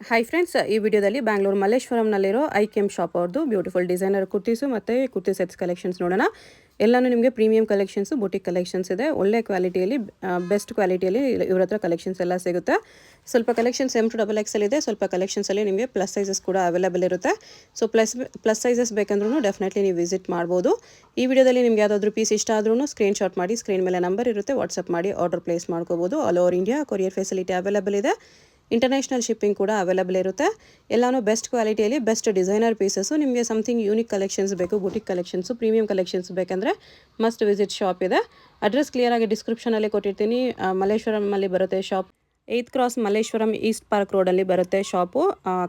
Hi friends, ಈ ವಿಡಿಯೋದಲ್ಲಿ Bangalore ಮಲ್ಲೇಶ್ವರಂನಲ್ಲಿರೋ ಐಕೆಎಂ shop ಅವ್ರದ್ದು ಬ್ಯೂಟಿಫುಲ್ ಡಿಸೈನರ್ ಕುರ್ತೀಸು ಮತ್ತು ಕುರ್ತಿ ಸೆಟ್ಸ್ ಕಲೆಕ್ಷನ್ಸ್ ನೋಡೋಣ. ಎಲ್ಲನೂ ನಿಮಗೆ ಪ್ರೀಮಿಯಂ ಕಲೆಕ್ಷನ್ಸು, ಬುಟಿಕ್ ಕಲೆಕ್ಷನ್ಸ್ ಇದೆ. ಒಳ್ಳೆ ಕ್ವಾಲಿಟಿಯಲ್ಲಿ, ಬೆಸ್ಟ್ ಕ್ವಾಲಿಟಿಯಲ್ಲಿ ಇವ್ರ ಹತ್ರ ಕಲೆಕ್ಷನ್ಸ್ ಎಲ್ಲ ಸಿಗುತ್ತೆ. ಸ್ವಲ್ಪ ಕಲೆಕ್ಷನ್ಸ್ M2XXL ಇದೆ, ಸ್ವಲ್ಪ ಕಲೆಕ್ಷನ್ಸಲ್ಲಿ ನಿಮಗೆ ಪ್ಲಸ್ ಸೈಜಸ್ ಕೂಡ ಅವೈಲೇಬಲ್ ಇರುತ್ತೆ. ಸೊ ಪ್ಲಸ್ ಸೈಜಸ್ ಬೇಕಂದ್ರೂ ಡೆಫಿನೆಟ್ಲಿ ನೀವು ವಿಸಿಟ್ ಮಾಡ್ಬೋದು. ಈ ವಿಡಿಯೋದಲ್ಲಿ ನಿಮ್ಗೆ ಯಾವುದಾದ್ರೂ ಪೀಸ್ ಇಷ್ಟ ಆದ್ರೂ ಸ್ಕ್ರೀನ್ಶಾಟ್ ಮಾಡಿ, ಸ್ಕ್ರೀನ್ ಮೇಲೆ ನಂಬರ್ ಇರುತ್ತೆ, ವಾಟ್ಸಪ್ ಮಾಡಿ ಆರ್ಡರ್ ಪ್ಲೇಸ್ ಮಾಡ್ಕೋಬೋದು. All over India courier facility available ಇದೆ. ಇಂಟರ್ನ್ಯಾಷನಲ್ ಶಿಪ್ಪಿಂಗ್ ಕೂಡ ಅವೈಲೇಬಲ್ ಇರುತ್ತೆ. ಎಲ್ಲನೂ ಬೆಸ್ಟ್ ಕ್ವಾಲಿಟಿಯಲ್ಲಿ ಬೆಸ್ಟ್ ಡಿಸೈನರ್ ಪೀಸಸ್ಸು. ನಿಮಗೆ ಸಮಥಿಂಗ್ ಯೂನಿಕ್ ಕಲೆಕ್ಷನ್ಸ್ ಬೇಕು, ಬುಟಿಕ್ ಕಲೆಕ್ಷನ್ಸು, ಪ್ರೀಮಿಯಂ ಕಲೆಕ್ಷನ್ಸ್ ಬೇಕಂದರೆ ಮಸ್ಟ್ ವಿಸಿಟ್ ಶಾಪ್ ಇದೆ. ಅಡ್ರೆಸ್ ಕ್ಲಿಯರಾಗಿ ಡಿಸ್ಕ್ರಿಪ್ಷನಲ್ಲಿ ಕೊಟ್ಟಿರ್ತೀನಿ. ಮಲ್ಲೇಶ್ವರಮಲ್ಲಿ ಬರುತ್ತೆ shop. 8th cross Malleshwaram East park ರೋಡಲ್ಲಿ ಬರುತ್ತೆ ಶಾಪು.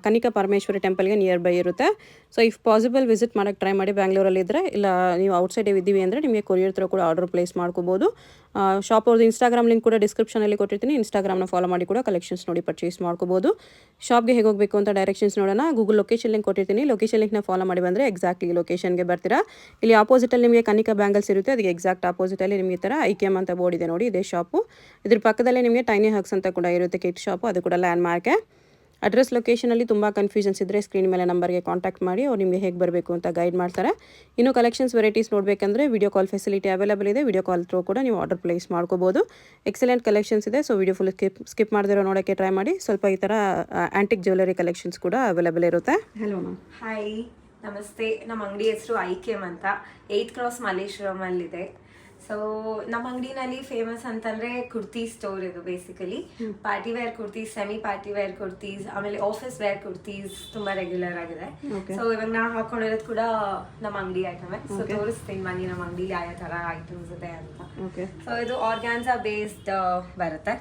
ಕನಿಕಾ ಪರಮೇಶ್ವರಿ ಟೆಂಪಲ್ಗೆ ನಿಯರ್ ಬೈ ಇರುತ್ತೆ. ಸೊ ಇಫ್ ಪಾಸಿಬಲ್ ವಿಸಿಟ್ ಮಾಡೋಕ್ಕೆ ಟ್ರೈ ಮಾಡಿ ಬ್ಯಾಂಗ್ಳೂರಲ್ಲಿದ್ದರೆ. ಇಲ್ಲ ನೀವು ಔಟ್ಸೈಡ್ ಇದ್ದೀವಿ ಅಂದರೆ ನಿಮಗೆ ಕೊರಿಯರ್ ಥ್ರೂ ಕೂಡ ಆರ್ಡರ್ ಪ್ಲೇಸ್ ಮಾಡ್ಕೋಬೋದು. ಶಾಪ್ ಅವ್ರದ್ದು ಇನ್ಸ್ಟಾಗ್ರಾಮ್ ಲಿಂಕ್ ಕೂಡ ಡಿಸ್ಕ್ರಿಪ್ಷನಲ್ಲಿ ಕೊಟ್ಟಿರ್ತೀನಿ. ಇನ್ಸ್ಟಾಗ್ರಾಮ್ನ ಫಾಲೋ ಮಾಡಿ ಕೂಡ ಕಲೆಕ್ಷನ್ಸ್ ನೋಡಿ ಪರ್ಚೇಸ್ ಮಾಡ್ಕೋಬೋದು. ಶಾಪ್ಗೆ ಹೇಗೆ ಹೋಗಬೇಕು ಅಂತ ಡೈರೆಕ್ಷನ್ಸ್ ನೋಡೋಣ. ಗೂಗಲ್ ಲೊಕೇಶನ್ ಲಿಂಕ್ ಕೊಟ್ಟಿರ್ತೀನಿ. ಲೊಕೇಶನ್ ಲಿಂಕ್ನ ಫಾಲೋ ಮಾಡಿ ಬಂದರೆ ಎಕ್ಸಾಕ್ಟ್ಲಿ ಲೊಕೇಶನ್ಗೆ ಬರ್ತೀರಾ. ಇಲ್ಲಿ ಆಪೋಸಿಟಲ್ಲಿ ನಿಮಗೆ ಕನಿಕಾ ಬ್ಯಾಂಗಲ್ಸ್ ಇರುತ್ತೆ. ಅದಕ್ಕೆ ಎಕ್ಸಾಕ್ಟ್ ಆಪೋಸಿಟಲ್ಲಿ ನಿಮಗೆ ಈ ಥರ ಐಕೆಎಂ ಅಂತ ಬೋರ್ಡ್ ಇದೆ ನೋಡಿ, ಇದೇ ಶಾಪು. ಇದ್ರ ಪಕ್ಕದಲ್ಲೇ ನಿಮಗೆ ಟೈನಿ ಹಗ್ಸ್ ಅಂತ ಕೂಡ ಇರುತ್ತೆ, ಕಿಟ್ ಶಾಪು. ಅದು ಕೂಡ ಲ್ಯಾಂಡ್ ಮಾರ್ಕೆ. ಅಡ್ರೆಸ್ ಲೊಕೇಶನಲ್ಲಿ ತುಂಬ ಕನ್ಫ್ಯೂಷನ್ಸ್ ಇದ್ದರೆ ಸ್ಕ್ರೀನ್ ಮೇಲೆ ನಂಬರ್ಗೆ ಕಾಂಟ್ಯಾಕ್ಟ್ ಮಾಡಿ, ಅವ್ರು ನಿಮಗೆ ಹೇಗೆ ಬರಬೇಕು ಅಂತ ಗೈಡ್ ಮಾಡ್ತಾರೆ. ಇನ್ನು ಕಲೆಕ್ಷನ್ಸ್ ವೆರೈಟೀಸ್ ನೋಡಬೇಕಂದ್ರೆ ವಿಡಿಯೋ ಕಾಲ್ ಫೆಸಿಲಿಟಿ ಅವೈಲೇಬಲ್ ಇದೆ. ವಿಡಿಯೋ ಕಾಲ್ ಥ್ರೂ ಕೂಡ ನೀವು ಆರ್ಡರ್ ಪ್ಲೇಸ್ ಮಾಡ್ಕೋಬೋದು. ಎಕ್ಸಲೆಂಟ್ ಕಲೆಕ್ಷನ್ಸ್ ಇದೆ. ಸೊ ವಿಡಿಯೋ ಫುಲ್ ಸ್ಕಿಪ್ ಮಾಡದಿರೋ ನೋಡೋಕ್ಕೆ ಟ್ರೈ ಮಾಡಿ. ಸ್ವಲ್ಪ ಈ ಥರ ಆ್ಯಂಟಿಕ್ ಜ್ಯುವೆಲರಿ ಕಲೆಕ್ಷನ್ಸ್ ಕೂಡ ಅವೈಲೇಬಲ್ ಇರುತ್ತೆ. Hello ma'am. ಹಾಯ್, ನಮಸ್ತೆ. ನಮ್ಮ ಅಂಗಡಿ ಹೆಸರು ಐಕೆಎಂ ಅಂತ 8th ಕ್ರಾಸ್ ಮಲ್ಲೇಶ್ವರಮಲ್ಲಿದೆ. ಸೊ ನಮ್ಮ ಅಂಗಡಿನಲ್ಲಿ ಫೇಮಸ್ ಅಂತಂದ್ರೆ ಕುರ್ತಿ ಸ್ಟೋರ್ ಇದು. Basically party wear kurtis, semi party wear kurtis, ಆಮೇಲೆ ಆಫೀಸ್ ವೇರ್ ಕುರ್ತೀಸ್ ತುಂಬಾ ರೆಗ್ಯುಲರ್ ಆಗಿದೆ. ಸೊ ಇವಾಗ ನಾವು ಹಾಕೊಂಡಿರೋದು ಕೂಡ ನಮ್ಮ ಅಂಗಡಿ ಐಟಮ್. ಸೊ ತೋರಿಸ್ತೀನಿ ಬನ್ನಿ ನಮ್ಮ ಅಂಗಡಿ ಯಾವ ತರ ಐಟಮ್ಸ್ ಇದೆ ಅಂತ. ಸೊ ಇದು ಆರ್ಗ್ಯಾನ್ಸಾ ಬೇಸ್ಡ್ ಬರುತ್ತೆ,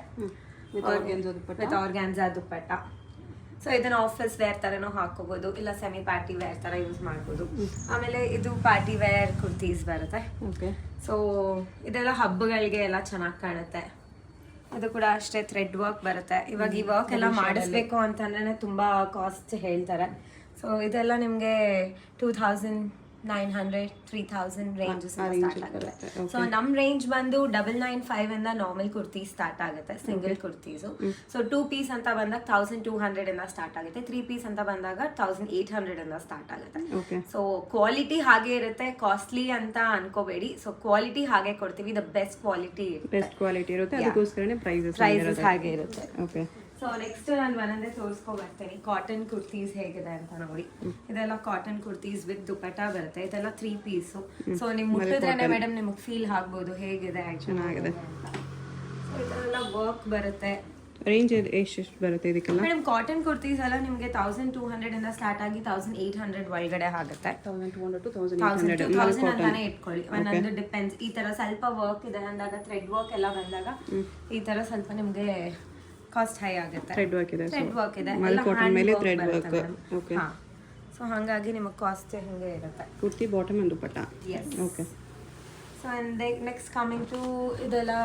ವಿತ್ ಆರ್ಗ್ಯಾನ್ಸಾ ದುಪ್ಪಟ್ಟ. ಸೊ ಇದನ್ನ ಆಫೀಸ್ ವೇರ್ ತರನೂ ಹಾಕೋಬಹುದು, ಇಲ್ಲ ಸೆಮಿ ಪಾರ್ಟಿ ವೇರ್ ತರ ಯೂಸ್ ಮಾಡ್ಬೋದು. ಆಮೇಲೆ ಇದು ಪಾರ್ಟಿ ವೇರ್ ಕುರ್ತೀಸ್ ಬರುತ್ತೆ. ಸೊ ಇದೆಲ್ಲ ಹಬ್ಬಗಳಿಗೆ ಎಲ್ಲ ಚೆನ್ನಾಗಿ ಕಾಣುತ್ತೆ. ಇದು ಕೂಡ ಅಷ್ಟೇ ಥ್ರೆಡ್ ವರ್ಕ್ ಬರುತ್ತೆ. ಇವಾಗ ಈ ವರ್ಕ್ ಎಲ್ಲ ಮಾಡಿಸ್ಬೇಕು ಅಂತಂದ್ರೆ ತುಂಬಾ ಕಾಸ್ಟ್ ಹೇಳ್ತಾರೆ. ಸೊ ಇದೆಲ್ಲ ನಿಮ್ಗೆ 2900 3000 ರೇಂಜಸ್ ಸ್ಟಾರ್ಟ್ ಆಗುತ್ತೆ. ಸೊ ನಮ್ ರೇಂಜ್ ಬಂದು 995 ಇಂದ ನಾರ್ಮಲ್ ಕುರ್ತಿ ಸ್ಟಾರ್ಟ್ ಆಗುತ್ತೆ, ಸಿಂಗಲ್ ಕುರ್ತೀಸು. ಸೊ 2 ಪೀಸ್ ಅಂತ ಬಂದಾಗ 1200 ಇಂದ ಸ್ಟಾರ್ಟ್ ಆಗುತ್ತೆ. 3 ಪೀಸ್ ಅಂತ ಬಂದಾಗ 1800 ಇಂದ ಸ್ಟಾರ್ಟ್ ಆಗುತ್ತೆ. ಸೊ ಕ್ವಾಲಿಟಿ ಹಾಗೆ ಇರುತ್ತೆ, ಕಾಸ್ಟ್ಲಿ ಅಂತ ಅನ್ಕೋಬೇಡಿ. ಸೊ ಕ್ವಾಲಿಟಿ ಹಾಗೆ ಕೊಡ್ತೀವಿ, ದ ಬೆಸ್ಟ್ ಕ್ವಾಲಿಟಿ ಇರುತ್ತೆ. ಅದಕ್ಕೋಸ್ಕರನೇ ಪ್ರೈಸಸ್ ಹಾಗೆ ಇರುತ್ತೆ. ಸೊ ನೆಕ್ಸ್ಟ್ ನಾನು ಒಂದೊಂದೇ ತೋರಿಸ್ಕೊ ಬರ್ತೀನಿ ಕಾಟನ್ ಕುರ್ತೀಸ್ ಹೇಗಿದೆ ಅಂತ ನೋಡಿ. ಇದೆಲ್ಲ ಕಾಟನ್ ಕುರ್ತೀಸ್ ವಿತ್ ದುಪಟ್ಟ ಬರುತ್ತೆ. ಇದೆಲ್ಲ 3 ಪೀಸು. ಸೊ ನಿಮ್ ಮುಟ್ಟಿದ್ರೇನೆ ಮೇಡಮ್ ನಿಮಗೆ ಫೀಲ್ ಆಗ್ಬೋದು ಹೇಗಿದೆ ಚೆನ್ನಾಗಿದೆ ಅಂತ. ಸೊ ಇದೆಲ್ಲ ವರ್ಕ್ ಬರುತ್ತೆ. ರೇಂಜ್ ಎಷ್ಟು ಬರುತ್ತೆ ಇದಕ್ಕೆಲ್ಲ? ಮೇಡಮ್ ಕಾಟನ್ ಕುರ್ತೀಸ್ ಎಲ್ಲ ನಿಮಗೆ 1200 ಇಂದ ಸ್ಟಾರ್ಟ್ ಆಗಿ 1800 ಒಳಗಡೆ ಆಗುತ್ತೆ. 1200 to 2000 ಅಂತಾನೆ ಇಟ್ಕೊಳ್ಳಿ. ಒಂದೊಂದು ಡಿಪೆಂಡ್ಸ್. ಈ ತರ ಸ್ವಲ್ಪ ವರ್ಕ್ ಇದೆ ಅಂದಾಗ, ಥ್ರೆಡ್ ವರ್ಕ್ ಎಲ್ಲ ಬಂದಾಗ ಈ ತರ ಸ್ವಲ್ಪ ನಿಮ್ಗೆ ಕಾಸ್ಟ್ ಹೈ ಆಗುತ್ತೆ. ಥ್ರೆಡ್ ವರ್ಕ್ ಇದೆ, ಕಾಟನ್ ಮೇಲೆ ಥ್ರೆಡ್ ವರ್ಕ್. ಓಕೆ. ಸೊ ಹಾಗಾಗಿ ನಿಮಗೆ ಕಾಸ್ಟ್ ಹಿಂಗೆ ಇರುತ್ತೆ. Kurti bottom and dupatta. Yes. Okay. So and next coming to ಇದೆಲ್ಲ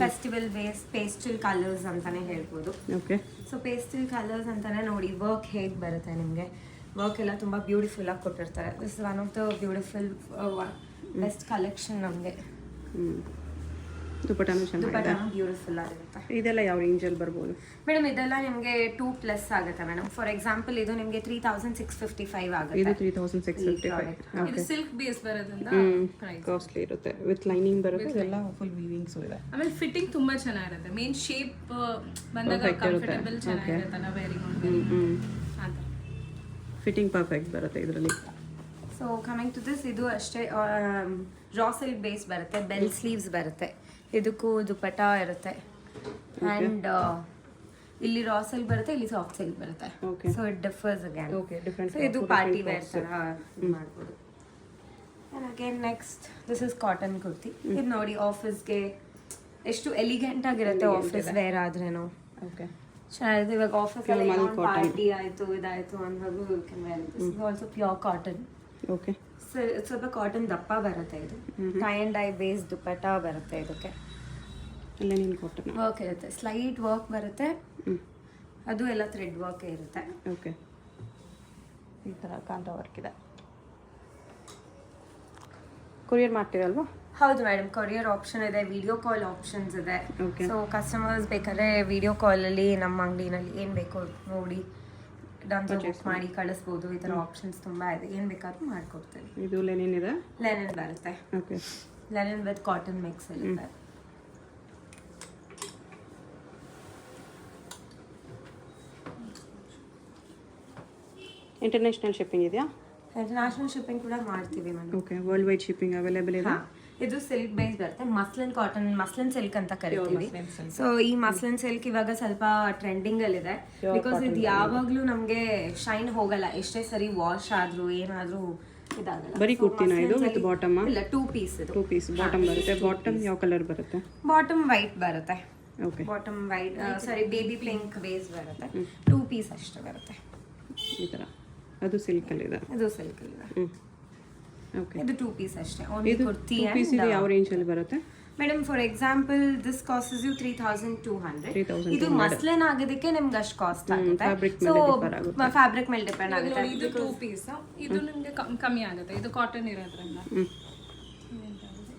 ಫೆಸ್ಟಿವಲ್ ಬೇಸ್ ಪೇಸ್ಟಲ್ ಕಲರ್ಸ್ ಅಂತಾನೆ ಹೇಳ್ಬೋದು. ಓಕೆ. ಸೊ ಪೇಸ್ಟಲ್ ಕಲರ್ಸ್ ಅಂತಾನೆ ನೋಡಿ ವರ್ಕ್ ಹೇಗೆ ಬರುತ್ತೆ ನಿಮಗೆ. ವರ್ಕ್ ಎಲ್ಲ ತುಂಬ ಬ್ಯೂಟಿಫುಲ್ ಆಗಿ ಕೊಟ್ಟಿರ್ತಾರೆ. This is one of the beautiful best collection ನಮಗೆ. ದುಪಟ್ಟಾನು ಚೆನ್ನಾಗಿದೆ, ಬ್ಯೂಟಿಫುಲ್ ಆಗಿರುತ್ತೆ. ಇದೆಲ್ಲ ಯಾವ ರೇಂಜಲ್ಲಿ ಬರ್ಬೋದು ಮೇಡಮ್? ಇದೆಲ್ಲ ನಿಮಗೆ 2+ ಆಗುತ್ತೆ ಮೇಡಮ್. ಫಾರ್ ಎಕ್ಸಾಂಪಲ್ ಇದು ನಿಮಗೆ 3655 ಆಗುತ್ತೆ. ಇದು 3655. ಇದು ಸಿಲ್ಕ್ ಬೇಸ್ ಬರೋದ್ರಿಂದ ಕಾಸ್ಟ್ಲಿ ಇರುತ್ತೆ. ವಿತ್ ಲೈನಿಂಗ್ ಬರುತ್ತೆ. ಇದೆಲ್ಲ ಫುಲ್ ವೀವಿಂಗ್ಸ್ ಇದೆ. ಆಮೇಲೆ ಫಿಟ್ಟಿಂಗ್ ತುಂಬಾ ಚೆನ್ನಾಗಿರುತ್ತೆ. ಮೇನ್ ಶೇಪ್ ಬಂದಾಗ ಕಂಫರ್ಟಬಲ್ ಚೆನ್ನಾಗಿರುತ್ತೆ ಅಲ್ಲ ವೇರಿಂಗ್ ಅಂತ. ಫಿಟ್ಟಿಂಗ್ ಪರ್ಫೆಕ್ಟ್ ಬರುತ್ತೆ ಇದರಲ್ಲಿ. ಸೊ ಕಮಿಂಗ್ ಟು ದಿಸ್, ಇದು ಅಷ್ಟೇ ರಾ ಸಿಲ್ಕ್ ಬೇಸ್ ಬರುತ್ತೆ. ಬೆಲ್ ಸ್ಲೀವ್ಸ್ ಬರುತ್ತೆ. ಇದಕ್ಕೂ ದುಪಟ್ಟ ಇರುತ್ತೆ. ಆ್ಯಂಡ್ ಇಲ್ಲಿ ರಾ ಸಿಲ್ಕ್ ಬರುತ್ತೆ, ಇಲ್ಲಿ ಸಾಫ್ಟ್ ಸಿಲ್ಕ್ ಬರುತ್ತೆ. So it differs again. So ಇದು ಪಾರ್ಟಿ ವೇರ್ ಥರ ಮಾಡ್ಬೋದು. And again next this is cotton kurti. ಇದು ನೋಡಿ ಆಫೀಸ್ಗೆ ಎಷ್ಟು ಎಲಿಗೆಂಟ್ ಆಗಿರುತ್ತೆ. ಆಫೀಸ್ ವೇರ್ ಆದ್ರೇನು ಓಕೆ ಚೆನ್ನಾಗಿದೆ. ಇವಾಗ ಆಫೀಸಲ್ಲಿ ಪಾರ್ಟಿ ಆಯಿತು ಇದಾಯಿತು ಅಂದಾಗೂ you can wear this. Also pure cotton. Okay. ಸ್ವಲ್ಪ ಕಾಟನ್ ದಪ್ಪ ಬರುತ್ತೆ. ಇದು tie and dye base dupatta ಬರುತ್ತೆ. ಇದಕ್ಕೆ ಲೈನಿಂಗ್ ಕಾಟನ್ ವರ್ಕ್ ಇರುತ್ತೆ, ಸ್ಲೈಟ್ ವರ್ಕ್ ಬರುತ್ತೆ. ಅದು ಎಲ್ಲ ಥ್ರೆಡ್ ವರ್ಕ್ ಇರುತ್ತೆ. ಓಕೆ. ಈ ಥರ ಕಾಂತ ವರ್ಕ್ ಇದೆ. ಕೊರಿಯರ್ ಮಾಡ್ತೀರಲ್ವಾ? ಹೌದು ಮೇಡಮ್, ಕೊರಿಯರ್ ಆಪ್ಷನ್ ಇದೆ, ವಿಡಿಯೋ ಕಾಲ್ ಆಪ್ಷನ್ಸ್ ಇದೆ. ಸೊ ಕಸ್ಟಮರ್ಸ್ ಬೇಕಾದ್ರೆ ವಿಡಿಯೋ ಕಾಲಲ್ಲಿ ನಮ್ಮ ಅಂಗಡಿನಲ್ಲಿ ಏನು ಬೇಕೋ ನೋಡಿ ಡನ್ಸೋ ಬುಕ್ ಮಾಡಿ ಕಳಿಸ್ಬೋದು. ಈ ಥರ ಆಪ್ಷನ್ಸ್ ತುಂಬ ಇದೆ, ಏನು ಬೇಕಾದ್ರೂ ಮಾಡ್ಕೊಡ್ತೀವಿ. ಇದು ಲೆನಿನ್ ಇದೆ, ಲೆನಿನ್ ಬರುತ್ತೆ. Okay. Lenin with cotton mix ಇರುತ್ತೆ. ಇಂಟರ್ನ್ಯಾಷನಲ್ ಶಿಪ್ಪಿಂಗ್ ಇದೆಯಾ? ಇಂಟರ್ನ್ಯಾಷನಲ್ ಶಿಪ್ಪಿಂಗ್ ಕೂಡ ಮಾಡ್ತೀವಿ madam. Okay, world wide shipping available ಇದೆ. ಇದು ಸಿಲ್ಕ್ ಬೇಸ್ ಬರುತ್ತೆ, ಮಸ್ಲಿನ್ ಕಾಟನ್, ಮಸ್ಲಿನ್ ಸಿಲ್ಕ್ ಅಂತ ಕರಿತೀವಿ. ಸೊ ಈ ಮಸ್ಲಿನ್ ಸಿಲ್ಕ್ ಇವಾಗ ಸ್ವಲ್ಪ ಟ್ರೆಂಡಿಂಗ್ ಅಲ್ಲಿ ಇದೆ, ಬಿಕಾಸ್ ಇದು ಯಾವಾಗ್ಲೂ ನಮ್ಗೆ ಶೈನ್ ಹೋಗಲ್ಲ, ಎಷ್ಟೇ ಸರಿ ವಾಶ್ ಆದ್ರೂ ಏನಾದ್ರೂ ಇದಾಗಲ್ಲ. ಬರೀ ಕುರ್ತಿನ ಇದು ವಿತ್ ಬಾಟಮ್? ಇಲ್ಲ, 2 ಪೀಸ್ ಇದು. 2 ಪೀಸ್ ಬಾಟಮ್ ಬರುತ್ತೆ. ಬಾಟಮ್ ಯಾವ ಕಲರ್ ಬರುತ್ತೆ? ಬಾಟಮ್ ವೈಟ್ ಬರುತ್ತೆ. Okay, bottom white, sorry baby pink base ಬರುತ್ತೆ. 2 ಪೀಸ್ ಅಷ್ಟೇ ಬರುತ್ತೆ ಈ ತರ. ಅದು ಸಿಲ್ಕ್ ಅಲ್ಲಿ ಇದೆ, ಇದು ಸಿಲ್ಕ್ ಅಲ್ಲಿ ಇದೆ. ಓಕೆ, ಇದು 2 ಪೀಸ್ ಅಷ್ಟೇ. ಓನ್ಲಿ ಕುರ್ತಿ. ಪೀಸ್ ಇದು ಯಾವ ರೇಂಜ್ ಅಲ್ಲಿ ಬರುತ್ತೆ madam? For example this cost you 3200. ಇದು ಮಸ್ಲಿನ್ ಆಗೋದಕ್ಕೆ ನಿಮ್ಗೆ ಅಷ್ಟು ಕಾಸ್ಟ್ ಆಗುತ್ತೆ. ಸೊ ಫ್ಯಾಬ್ರಿಕ್ ಮೇಲೆ ಡಿಪೆಂಡ್ ಆಗುತ್ತೆ. ಇದು 2 ಪೀಸ್, ಇದು ನಿಮಗೆ ಕಮ್ಮಿ ಆಗುತ್ತೆ. ಇದು ಕಾಟನ್ ಇರೋದ್ರಿಂದ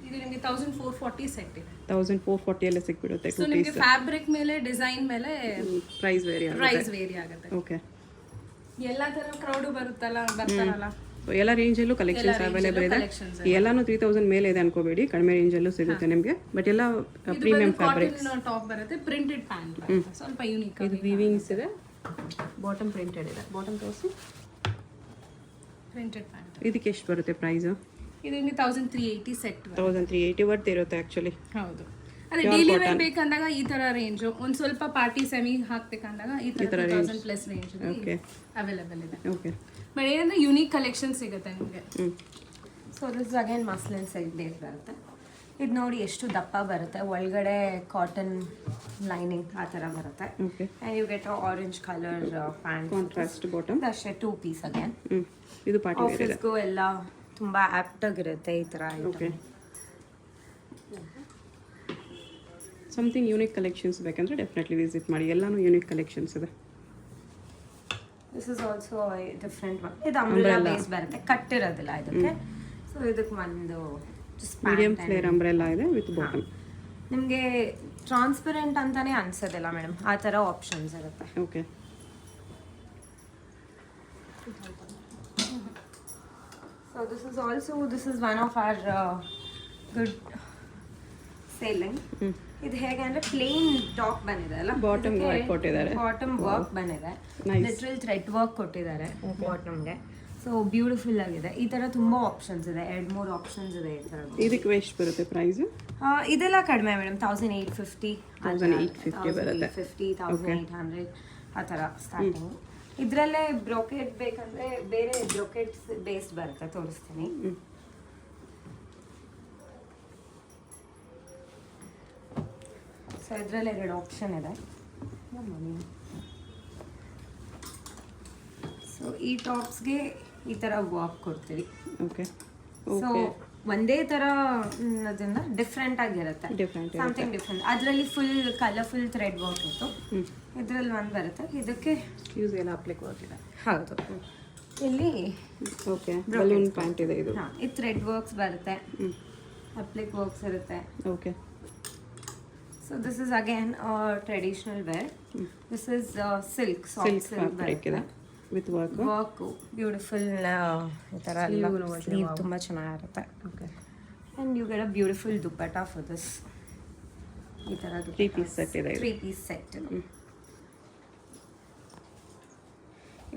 ಇದು ನಿಮಗೆ 1440 ಸೆಟ್ ಇದೆ. 1440 ಅಲ್ಲಿ ಸಿಕ್ಬಿಡುತ್ತೆ. ಸೊ ನಿಮಗೆ ಫ್ಯಾಬ್ರಿಕ್ ಮೇಲೆ, ಡಿಸೈನ್ ಮೇಲೆ ಪ್ರೈಸ್ ವೇರಿ ಆಗುತ್ತೆ. ಓಕೆ, ಎಲ್ಲಾ ತರ ಕ್ರೌಡ್ ಬರ್ತಾರಲ್ಲ, ಎಲ್ಲ ರೇಂಜಲ್ಲೂ ಕಲೆಕ್ಷನ್ಸ್ ಅವೈಲೇಬಲ್ ಇದೆ. ಎಲ್ಲಾನು 3000 ಮೇಲೆ ಇದೆ ಅನ್ಕೋಬೇಡಿ, ಕಡಿಮೆ ರೇಂಜಲ್ಲೂ ಸಿಗುತ್ತೆ ನಿಮಗೆ. ಬಟ್ ಎಲ್ಲ ಪ್ರೀಮಿಯಂ ಫ್ಯಾಬ್ರಿಕ್. ಟಾಪ್ ಬರುತ್ತೆ, ಪ್ರಿಂಟೆಡ್ ಪ್ಯಾಂಟ್ ಬರುತ್ತೆ, ಸ್ವಲ್ಪ ಯೂನಿಕ್. ಇದು ವೀವಿಂಗ್ಸ್ ಇದೆ, ಬಾಟಮ್ ಪ್ರಿಂಟೆಡ್ ಇದೆ. ಬಾಟಮ್ ತೋರಿಸಿ. ಪ್ರಿಂಟೆಡ್ ಪ್ಯಾಂಟ್ ಇದಕ್ಕೆ ಎಷ್ಟು ಬರುತ್ತೆ ಪ್ರೈಸ್? ಇದು 1380 ಸೆಟ್. 1380 ವರ್ತ್ ಇರುತ್ತೆ ಆಕ್ಚುಲಿ. ಹೌದು, ಅದೇ ಡೈಲಿ ವೇರ್ ಬೇಕಂದಾಗ ಈ ತರ ರೇಂಜ್, ಒಂದ್ ಸ್ವಲ್ಪ ಪಾರ್ಟಿ ಸೆಮಿ ಹಾಕ್ಬೇಕಂದಾಗ ಈ ತರ 2000 ಪ್ಲಸ್ ರೇಂಜ್ ಅವೈಲೇಬಲ್ ಇದೆ. ಓಕೆ, ಬಟ್ ಏನಂದ್ರೆ ಯೂನಿಕ್ ಕಲೆಕ್ಷನ್ ಸಿಗುತ್ತೆ ನಿಮಗೆ. So this again muslin silk base ಬರುತ್ತೆ. ಇದು ನೋಡಿ ಎಷ್ಟು ದಪ್ಪ ಬರುತ್ತೆ, ಒಳಗಡೆ ಕಾಟನ್ ಲೈನಿಂಗ್ ಆ ಥರ ಬರುತ್ತೆ. Okay, and you get orange colour pant, contrast bottom ಅಷ್ಟೇ. 2 ಪೀಸ್ ಅಗೇನ್. ಇದು ಪಾರ್ಟಿ ವೇರ್ ಇದೆ. ಆಫೀಸ್ಗೂ ಎಲ್ಲ ತುಂಬ ಆ್ಯಪ್ಟ್ ಆಗಿರುತ್ತೆ ಈ ಥರ. ಓಕೆ, ಸಮಥಿಂಗ್ ಯೂನಿಕ್ ಕಲೆಕ್ಷನ್ಸ್ ಬೇಕಂದ್ರೆ ಡೆಫಿನೆಟ್ಲಿ ವಿಸಿಟ್ ಮಾಡಿ. ಎಲ್ಲಾನು ಯೂನಿಕ್ ಕಲೆಕ್ಷನ್ಸ್ ಇದೆ. This is also different one. ಇದು ಅಂಬ್ರೆಲಾ ಬೇಸ್ ಬರುತ್ತೆ, ಕಟ್ಟಿರೋದಿಲ್ಲ ಇದಕ್ಕೆ. ಸೊ ಇದಕ್ಕೆ ಒಂದು ಮೀಡಿಯಂ ಫ್ಲೇರ್ ಅಂಬ್ರೆಲಾ ಇದೆ ವಿತ್ ಬಾಟಮ್. ನಿಮಗೆ ಟ್ರಾನ್ಸ್ಪರೆಂಟ್ ಅಂತಾನೆ ಅನ್ಸೋದಿಲ್ಲ ಮೇಡಮ್, ಆ ಥರ ಆಪ್ಷನ್ಸ್ ಇರುತ್ತೆ. Okay, so this is one of our good selling. ಇದು ಹೇಗೆ ಅಂದ್ರೆ ಪ್ಲೇನ್ ಟಾಪ್ ಬಂದಿದೆ ಅಲ್ಲ, ಬಾಟಮ್ ವರ್ಕ್ ಕೊಟ್ಟಿದ್ದಾರೆ. ಬಾಟಮ್ ವರ್ಕ್ ಬಂದಿದೆ, ಲಿಟ್ರಲ್ ಥ್ರೆಡ್ ವರ್ಕ್ ಕೊಟ್ಟಿದ್ದಾರೆ ಬಾಟಮ್ಗೆ. ಸೊ ಬ್ಯೂಟಿಫುಲ್ ಆಗಿದೆ. ಈ ತರ ತುಂಬಾ ಆಪ್ಷನ್ಸ್ ಇದೆ, 2-3 ಆಪ್ಷನ್ಸ್ ಇದೆ ಈ ತರ. ಇದಕ್ಕೆ ಎಷ್ಟು ಬರುತ್ತೆ ಪ್ರೈಸ್? ಇದೆಲ್ಲ ಕಡಿಮೆ ಮೇಡಮ್, 1850 ಬರುತ್ತೆ. 1800 ಆ ಥರ ಸ್ಟಾರ್ಟಿಂಗ್. ಇದರಲ್ಲೇ ಬ್ರೋಕೆಟ್ ಬೇಕಂದ್ರೆ ಬೇರೆ ಬ್ರೋಕೆಟ್ಸ್ ಬೇಸ್ಡ್ ಬರುತ್ತೆ, ತೋರಿಸ್ತೀನಿ. ಸೊ ಇದರಲ್ಲಿ 2 ಆಪ್ಷನ್ ಇದೆ. ಸೊ ಈ ಟಾಪ್ಸ್ಗೆ ಈ ಥರ ವರ್ಕ್ ಕೊಡ್ತೀವಿ. ಓಕೆ, ಸೊ ಒಂದೇ ಥರ ಅದನ್ನ ಡಿಫ್ರೆಂಟ್ ಆಗಿರುತ್ತೆ, ಸಮಥಿಂಗ್ ಡಿಫ್ರೆಂಟ್. ಅದರಲ್ಲಿ ಫುಲ್ ಕಲರ್ಫುಲ್ ಥ್ರೆಡ್ ವರ್ಕ್ ಇತ್ತು, ಇದರಲ್ಲಿ ಒಂದು ಬರುತ್ತೆ. ಇದಕ್ಕೆ ಸ್ಲೀವ್ಸ್ ಎಲ್ಲ ಅಪ್ಲಿಕ್ ವರ್ಕ್ ಇದೆ. ಹೌದು, ಇಲ್ಲಿ ಓಕೆ, ಬಲೂನ್ ಪ್ಯಾಂಟ್ ಇದೆ. ಇದು ಇದು ಥ್ರೆಡ್ ವರ್ಕ್ಸ್ ಬರುತ್ತೆ, ಅಪ್ಲಿಕ್ ವರ್ಕ್ಸ್ ಇರುತ್ತೆ. Okay, so this is again traditional wear. This is silk, soft silk ಬರುತ್ತೆ ವಿತ್ ವರ್ಕ್. ವರ್ಕು ಬ್ಯೂಟಿಫುಲ್ ಈ ಥರ ಎಲ್ಲ. ಸ್ಲೀವ್ ತುಂಬ ಚೆನ್ನಾಗಿರುತ್ತೆ. Okay, and you get a beautiful dupatta for this. ಈ ಥರ 3 ಪೀಸ್ ಸೆಟ್ ಇದೆ. 3 ಪೀಸ್ ಸೆಟ್.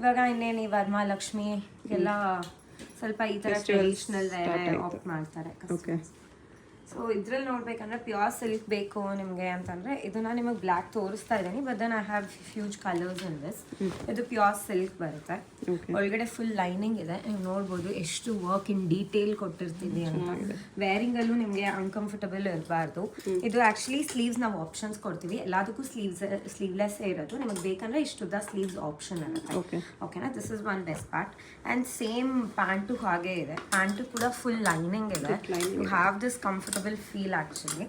ಇವಾಗ ಇನ್ನೇನು ಈ ವರಮಹಾಲಕ್ಷ್ಮಿ ಎಲ್ಲ ಸ್ವಲ್ಪ ಈ ಥರ ಟ್ರೆಡಿಷನಲ್ ವೇರ್ ಆಪ್ಟ್ ಮಾಡ್ತಾರೆ. ಓಕೆ, ಸೊ ಇದ್ರಲ್ಲಿ ನೋಡ್ಬೇಕಂದ್ರೆ ಪ್ಯೂರ್ ಸಿಲ್ಕ್ ಬೇಕು ನಿಮಗೆ ಅಂತಂದ್ರೆ ಇದನ್ನ ನಿಮಗೆ ಬ್ಲ್ಯಾಕ್ ತೋರಿಸ್ತಾ ಇದ್ದೀನಿ, but then I have huge colours in this. ಇದು ಪ್ಯೂರ್ ಸಿಲ್ಕ್ ಬರುತ್ತೆ, ಒಳಗಡೆ ಫುಲ್ ಲೈನಿಂಗ್ ಇದೆ. ನೀವು ನೋಡ್ಬೋದು ಎಷ್ಟು ವರ್ಕ್ ಇನ್ ಡೀಟೇಲ್ ಕೊಟ್ಟಿರ್ತೀವಿ ಅಂತ. ವೇರಿಂಗ್ ಅಲ್ಲೂ ನಿಮಗೆ ಅನ್ಕಂಫರ್ಟಬಲ್ ಇರಬಾರ್ದು. ಇದು ಆಕ್ಚುಲಿ ಸ್ಲೀವ್ಸ್ ನಾವು ಆಪ್ಷನ್ಸ್ ಕೊಡ್ತೀವಿ, ಎಲ್ಲದಕ್ಕೂ ಸ್ಲೀವ್ಲೆಸ್ ಇರೋದು. ನಿಮಗೆ ಬೇಕಂದ್ರೆ ಇಷ್ಟುದ್ದ ಸ್ಲೀವ್ಸ್ ಆಪ್ಷನ್ ಇರುತ್ತೆ. ಓಕೆನಾ, this is one best part. And same pant ಹಾಗೆ ಇದೆ, ಪ್ಯಾಂಟು ಕೂಡ ಫುಲ್ ಲೈನಿಂಗ್ ಇದೆ. You have this comfortable feel actually.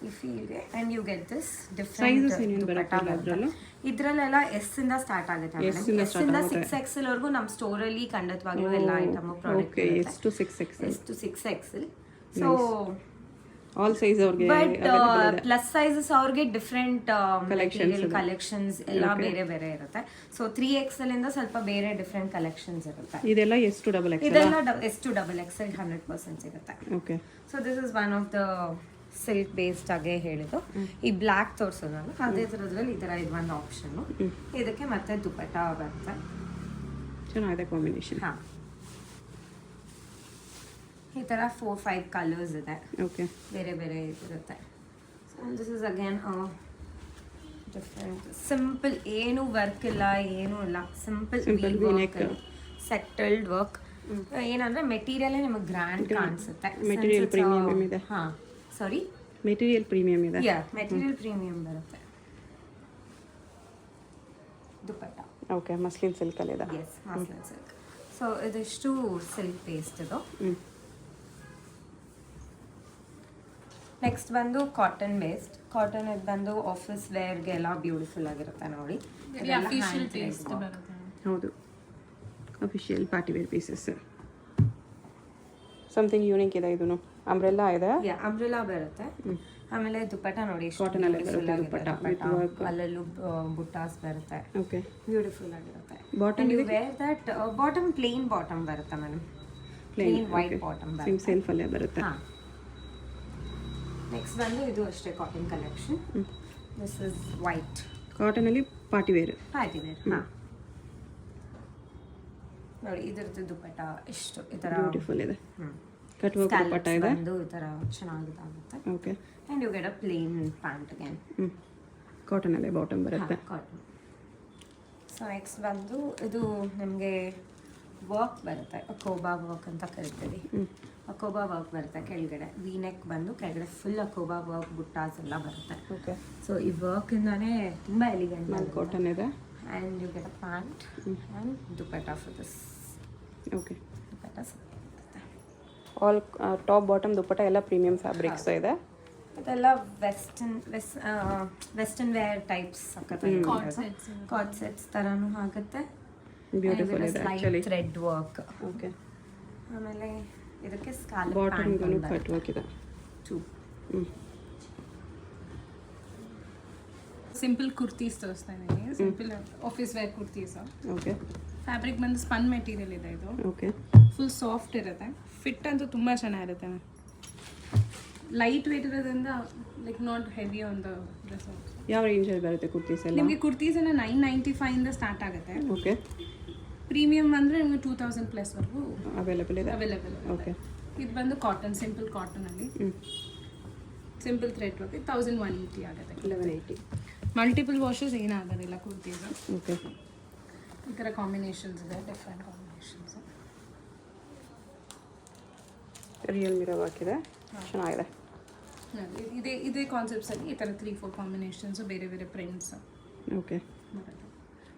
You feel it and you get this different sizes. ಇದ್ರಲ್ಲೆಲ್ಲ S ಇಂದ ಸ್ಟಾರ್ಟ್ ಆಗುತ್ತೆ ಮೇಡಮ್. S ಇಂದ 6XL ವರೆಗೂ ನಮ್ಮ store ಅಲ್ಲಿ ಖಂಡಿತವಾಗ್ಲೂ ಎಲ್ಲ item product okay, S to 6XL. S to 6XL. So all size ಅವ್ರಿಗೆ but plus sizes ಅವ್ರಿಗೆ ಡಿಫ್ರೆಂಟ್ ಕಲೆಕ್ಷನ್ಸ್ ಎಲ್ಲ ಬೇರೆ ಬೇರೆ ಇರುತ್ತೆ. ಸೊ 3XL ಇಂದ ಸ್ವಲ್ಪ ಬೇರೆ ಡಿಫ್ರೆಂಟ್ ಕಲೆಕ್ಷನ್ಸ್ ಇರುತ್ತೆ. ಇದೆಲ್ಲ ಎಷ್ಟು ಡಬಲ್ ಎಕ್ಸ್ ಇದೆಲ್ಲ ಎಷ್ಟು ಡಬಲ್ XL 100% ಸಿಗುತ್ತೆ. Okay. So this is one of the silk based ಆಗಿ ಹೇಳಿದ್ದು. ಈ ಬ್ಲ್ಯಾಕ್ ತೋರಿಸೋದಲ್ಲ, ಅದೇ ಥರದ್ರಲ್ಲಿ ಈ ಥರ ಇದು ಒಂದು ಆಪ್ಷನ್. ಇದಕ್ಕೆ ಮತ್ತೆ ದುಪಟ್ಟ ಬರುತ್ತೆ. ಚೆನ್ನಾಗಿದೆ ಕಾಂಬಿನೇಷನ್. ಹಾಂ, ಈ ಥರ 4-5 ಕಲರ್ಸ್ ಇದೆ. ಓಕೆ. ಬೇರೆ ಬೇರೆ ಇರುತ್ತೆ. So this is again different simple, ಏನು ವರ್ಕ್ ಇಲ್ಲ, ಏನೂ ಇಲ್ಲ, ಸಿಂಪಲ್ ಸೆಟಲ್ಡ್ ವರ್ಕ್. ಏನಂದ್ರೆ ಮೆಟೀರಿಯಲ್ ನಿಮಗೆ ಗ್ರ್ಯಾಂಡ್ ಕಾಣಿಸುತ್ತೆ. ಮೆಟೀರಿಯಲ್ ಪ್ರೀಮಿಯಂ ಇದೆ. ಹಾಂ, ಸಾರಿ, ಮೆಟೀರಿಯಲ್ ಪ್ರೀಮಿಯಂ ಇದೆ. ಮೆಟೀರಿಯಲ್ ಪ್ರೀಮಿಯಂ ಬರುತ್ತೆ. ದುಪಟ್ಟ ಓಕೆ, ಮಸ್ಲಿನ್ ಸಿಲ್ಕ್ ಅಲ್ಲಿ ಇದೆ. Yes, muslin silk. ಸೊ ಇದಿಷ್ಟು ಸಿಲ್ಕ್ ಬೇಸ್ಡ್ ಇದು. ನೆಕ್ಸ್ಟ್ ಬಂದು ಕಾಟನ್ ಬೇಸ್ಡ್. ಕಾಟನ್ ಇದು ಬಂದು ಆಫೀಸ್ ವೇರ್ಗೆಲ್ಲ ಬ್ಯೂಟಿಫುಲ್ ಆಗಿರುತ್ತೆ ನೋಡಿ. ಹೌದು, official party wear pieces. Something unique ಇದೆ. ಇದನ್ನು ಅಂಬ್ರೆಲ್ಲಾ ಇದೆ. ಅಂಬ್ರೆಲಾ ಬರುತ್ತೆ. ಆಮೇಲೆ ದುಪಟ್ಟ ನೋಡಿ, ಕಾಟನ್ ಅಲ್ಲಿ ಬರುತ್ತೆ ದುಪಟ್ಟ. ಅಲ್ಲಲ್ಲೂ ಬುಟ್ಟಾಸ್ ಬರುತ್ತೆ. ಓಕೆ, ಬ್ಯೂಟಿಫುಲ್ ಆಗಿರುತ್ತೆ. Bottom you wear that bottom plain bottom ಬರುತ್ತೆ ಮೇಡಮ್. ಪ್ಲೇನ್ ವೈಟ್ ಬಾಟಮ್ ಬರುತ್ತೆ. ಸೆಲ್ಫ್ ಅಲ್ಲೇ ಬರುತ್ತೆ. ಹಾಂ. ನೆಕ್ಸ್ಟ್ ಬಂದು ಇದು ಅಷ್ಟೇ cotton collection. This is white. Cotton ಅಲ್ಲಿ ಪಾರ್ಟಿ ವೇರ್. Party wear. ಹಾಂ, ನೋಡಿ ಇದರದ್ದು ದುಪಟ್ಟ ಎಷ್ಟು ಈ ಥರ ಬ್ಯೂಟಿಫುಲ್ ಇದೆ. ಕಟ್ ವರ್ಕ್ ದುಪಟ್ಟ ಇದೆ. ಬಂದು ಈ ಥರ ಚೆನ್ನಾಗಿರುತ್ತೆ. Okay. And you get a plain pant again. Cotton ಅಲ್ಲೇ ಬಾಟಮ್ ಬರುತ್ತೆ. ಕಾಟನ್. ಸೊ ನೆಕ್ಸ್ಟ್ ಬಂದು ಇದು ನಮಗೆ ವರ್ಕ್ ಬರುತ್ತೆ. ಅಕೋಬಾ ವರ್ಕ್ ಅಂತ ಕರಿತೀವಿ. ಅಕೋಬಾ ವರ್ಕ್ ಬರುತ್ತೆ ಕೆಳಗಡೆ. ವಿ ನೆಕ್ ಬಂದು ಕೆಳಗಡೆ ಫುಲ್ ಅಕೋಬಾ ವರ್ಕ್, ಬುಟ್ಟಾಸ್ ಎಲ್ಲ ಬರುತ್ತೆ. ಓಕೆ. ಸೊ ಈ ವರ್ಕಿಂದಾನೇ ತುಂಬ ಎಲಿಗೆಂಟ್. ಕಾಟನ್ ಇದೆ. And you get a pant and dupatta for this. Okay. Dupatta all top bottom dupatta ಎಲ್ಲ ಪ್ರೀಮಿಯಂ ಫ್ಯಾಬ್ರಿಕ್ಸ್ ಇದೆ. ಇದೆಲ್ಲ western wear types coord sets ಥರನೂ ಆಗುತ್ತೆ. ಬ್ಯೂಟಿಫುಲ್ ಇದೆ ಆಕ್ಚುಲಿ. Thread work. ಓಕೆ. ಆಮೇಲೆ ಇದಕ್ಕೆ ಸ್ಕಾಲಪ್ ಬಾಟಮ್ಗಳು ಕಟ್ ವರ್ಕ್ ಇದೆ. ಸಿಂಪಲ್ ಕುರ್ತೀಸ್ ತೋರಿಸ್ತಾ ಇದ್ದೀನಿ. Simple office wear kurtis. Okay. Fabric ಬಂದು ಸ್ಪನ್ ಮೆಟೀರಿಯಲ್ ಇದೆ ಇದು. ಓಕೆ. ಫುಲ್ ಸಾಫ್ಟ್ ಇರುತ್ತೆ. ಫಿಟ್ ಅಂತೂ ತುಂಬ ಚೆನ್ನಾಗಿರುತ್ತೆ. ಲೈಟ್ ವೇಟ್ ಇರೋದ್ರಿಂದ like not heavy on the dress. ಯಾವ ರೇಂಜಲ್ಲಿ ಬರುತ್ತೆ ಕುರ್ತೀಸ್ ಎಲ್ಲ? ನಿಮಗೆ ಕುರ್ತೀಸ್ ಎಲ್ಲ 995 ಇಂದ ಸ್ಟಾರ್ಟ್ ಆಗುತ್ತೆ. ಓಕೆ. ಪ್ರೀಮಿಯಂ ಅಂದರೆ ನಿಮಗೆ 2000 ಪ್ಲಸ್ವರೆಗೂ ಅವೈಲೇಬಲ್ ಇದೆ. ಓಕೆ. ಇದು ಬಂದು ಕಾಟನ್, ಸಿಂಪಲ್ ಕಾಟನಲ್ಲಿ ಸಿಂಪಲ್ ಥ್ರೆಡ್ ವರ್ಕ್. 1180 ಆಗುತ್ತೆ. 1180. ಮಲ್ಟಿಪಲ್ ವಾಷಸ್ ಏನಾಗೋದಿಲ್ಲ ಕುರ್ತೀಸ್. ಓಕೆ. ಈ ಥರ ಕಾಂಬಿನೇಷನ್ಸ್ ಇದೆ, different combinations. Real mirror work ಇದೆ, ಚೆನ್ನಾಗಿದೆ. ಇದೇ ಕಾನ್ಸೆಪ್ಟ್ಸಲ್ಲಿ ಈ ಥರ 3-4 ಕಾಂಬಿನೇಷನ್ಸು, ಬೇರೆ ಬೇರೆ ಪ್ರಿಂಟ್ಸ್. ಓಕೆ. ಬರುತ್ತೆ.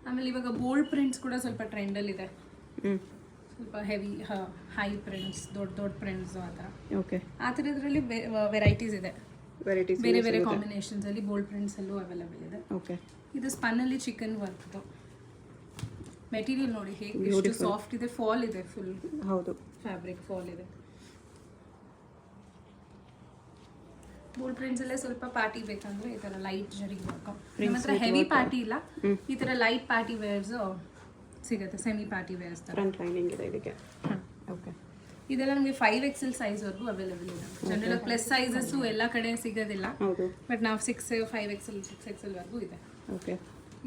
ಆಮೇಲೆ ಇವಾಗ ಬೋಲ್ಡ್ ಪ್ರಿಂಟ್ಸ್ ಕೂಡ ಸ್ವಲ್ಪ ಟ್ರೆಂಡಲ್ಲಿದೆ. ಸ್ವಲ್ಪ ಹೆವಿ ಹೈ ಪ್ರಿಂಟ್ಸ್, ದೊಡ್ಡ ಪ್ರಿಂಟ್ಸು ಆ ಥರ. ಓಕೆ. ಆ ಥರದ್ರಲ್ಲಿ ವೆರೈಟೀಸ್ ಇದೆ. ಬೇರೆ ಬೇರೆ ಕಾಂಬಿನೇಷನ್ಸಲ್ಲಿ ಬೋಲ್ಡ್ ಪ್ರಿಂಟ್ಸಲ್ಲೂ ಅವೈಲೇಬಲ್ ಇದೆ. ಓಕೆ. ಇದು ಸ್ಪನ್ನಲ್ಲಿ ಚಿಕನ್ ವರ್ಕ್ದು ಮೆಟೀರಿಯಲ್ ನೋಡಿ ಹೇಗೆ ಸಾಫ್ಟ್ ಇದೆ. ಫಾಲ್ ಇದೆ, ಫುಲ್. ಹೌದು, ಫ್ಯಾಬ್ರಿಕ್ ಫಾಲ್ ಇದೆ. ಬೋಲ್ಡ್ ಪ್ರಿಂಟ್ಸ್ ಅಲ್ಲೇ ಸ್ವಲ್ಪ ಪಾರ್ಟಿ ಬೇಕಂದ್ರೆ ಈ ಥರ ಲೈಟ್ ಜರಿ ವರ್ಕ್. ನಮ್ಮ ಹತ್ರ ಹೆವಿ ಪಾರ್ಟಿ ಇಲ್ಲ, ಈ ಥರ ಲೈಟ್ ಪಾರ್ಟಿ ವೇರ್ಸ್ ಸಿಗುತ್ತೆ. ಸೆಮಿ ಪಾರ್ಟಿ ವೇರ್ಸ್ ಥರ. ಫ್ರಂಟ್ ಲೈನಿಂಗ್ ಇದೆ ಇದಕ್ಕೆ. ಓಕೆ. ಇದೆಲ್ಲ ನಮಗೆ 5XL ಸೈಜ್ವರೆಗೂ ಅವೈಲೇಬಲ್ ಇದೆ. ಜನರಲ್ ಪ್ಲಸ್ ಸೈಜಸ್ಸು ಎಲ್ಲ ಕಡೆ ಸಿಗೋದಿಲ್ಲ. ಹೌದು. ಬಟ್ ನಾವು 5XL 6XL ಇದೆ. ಓಕೆ.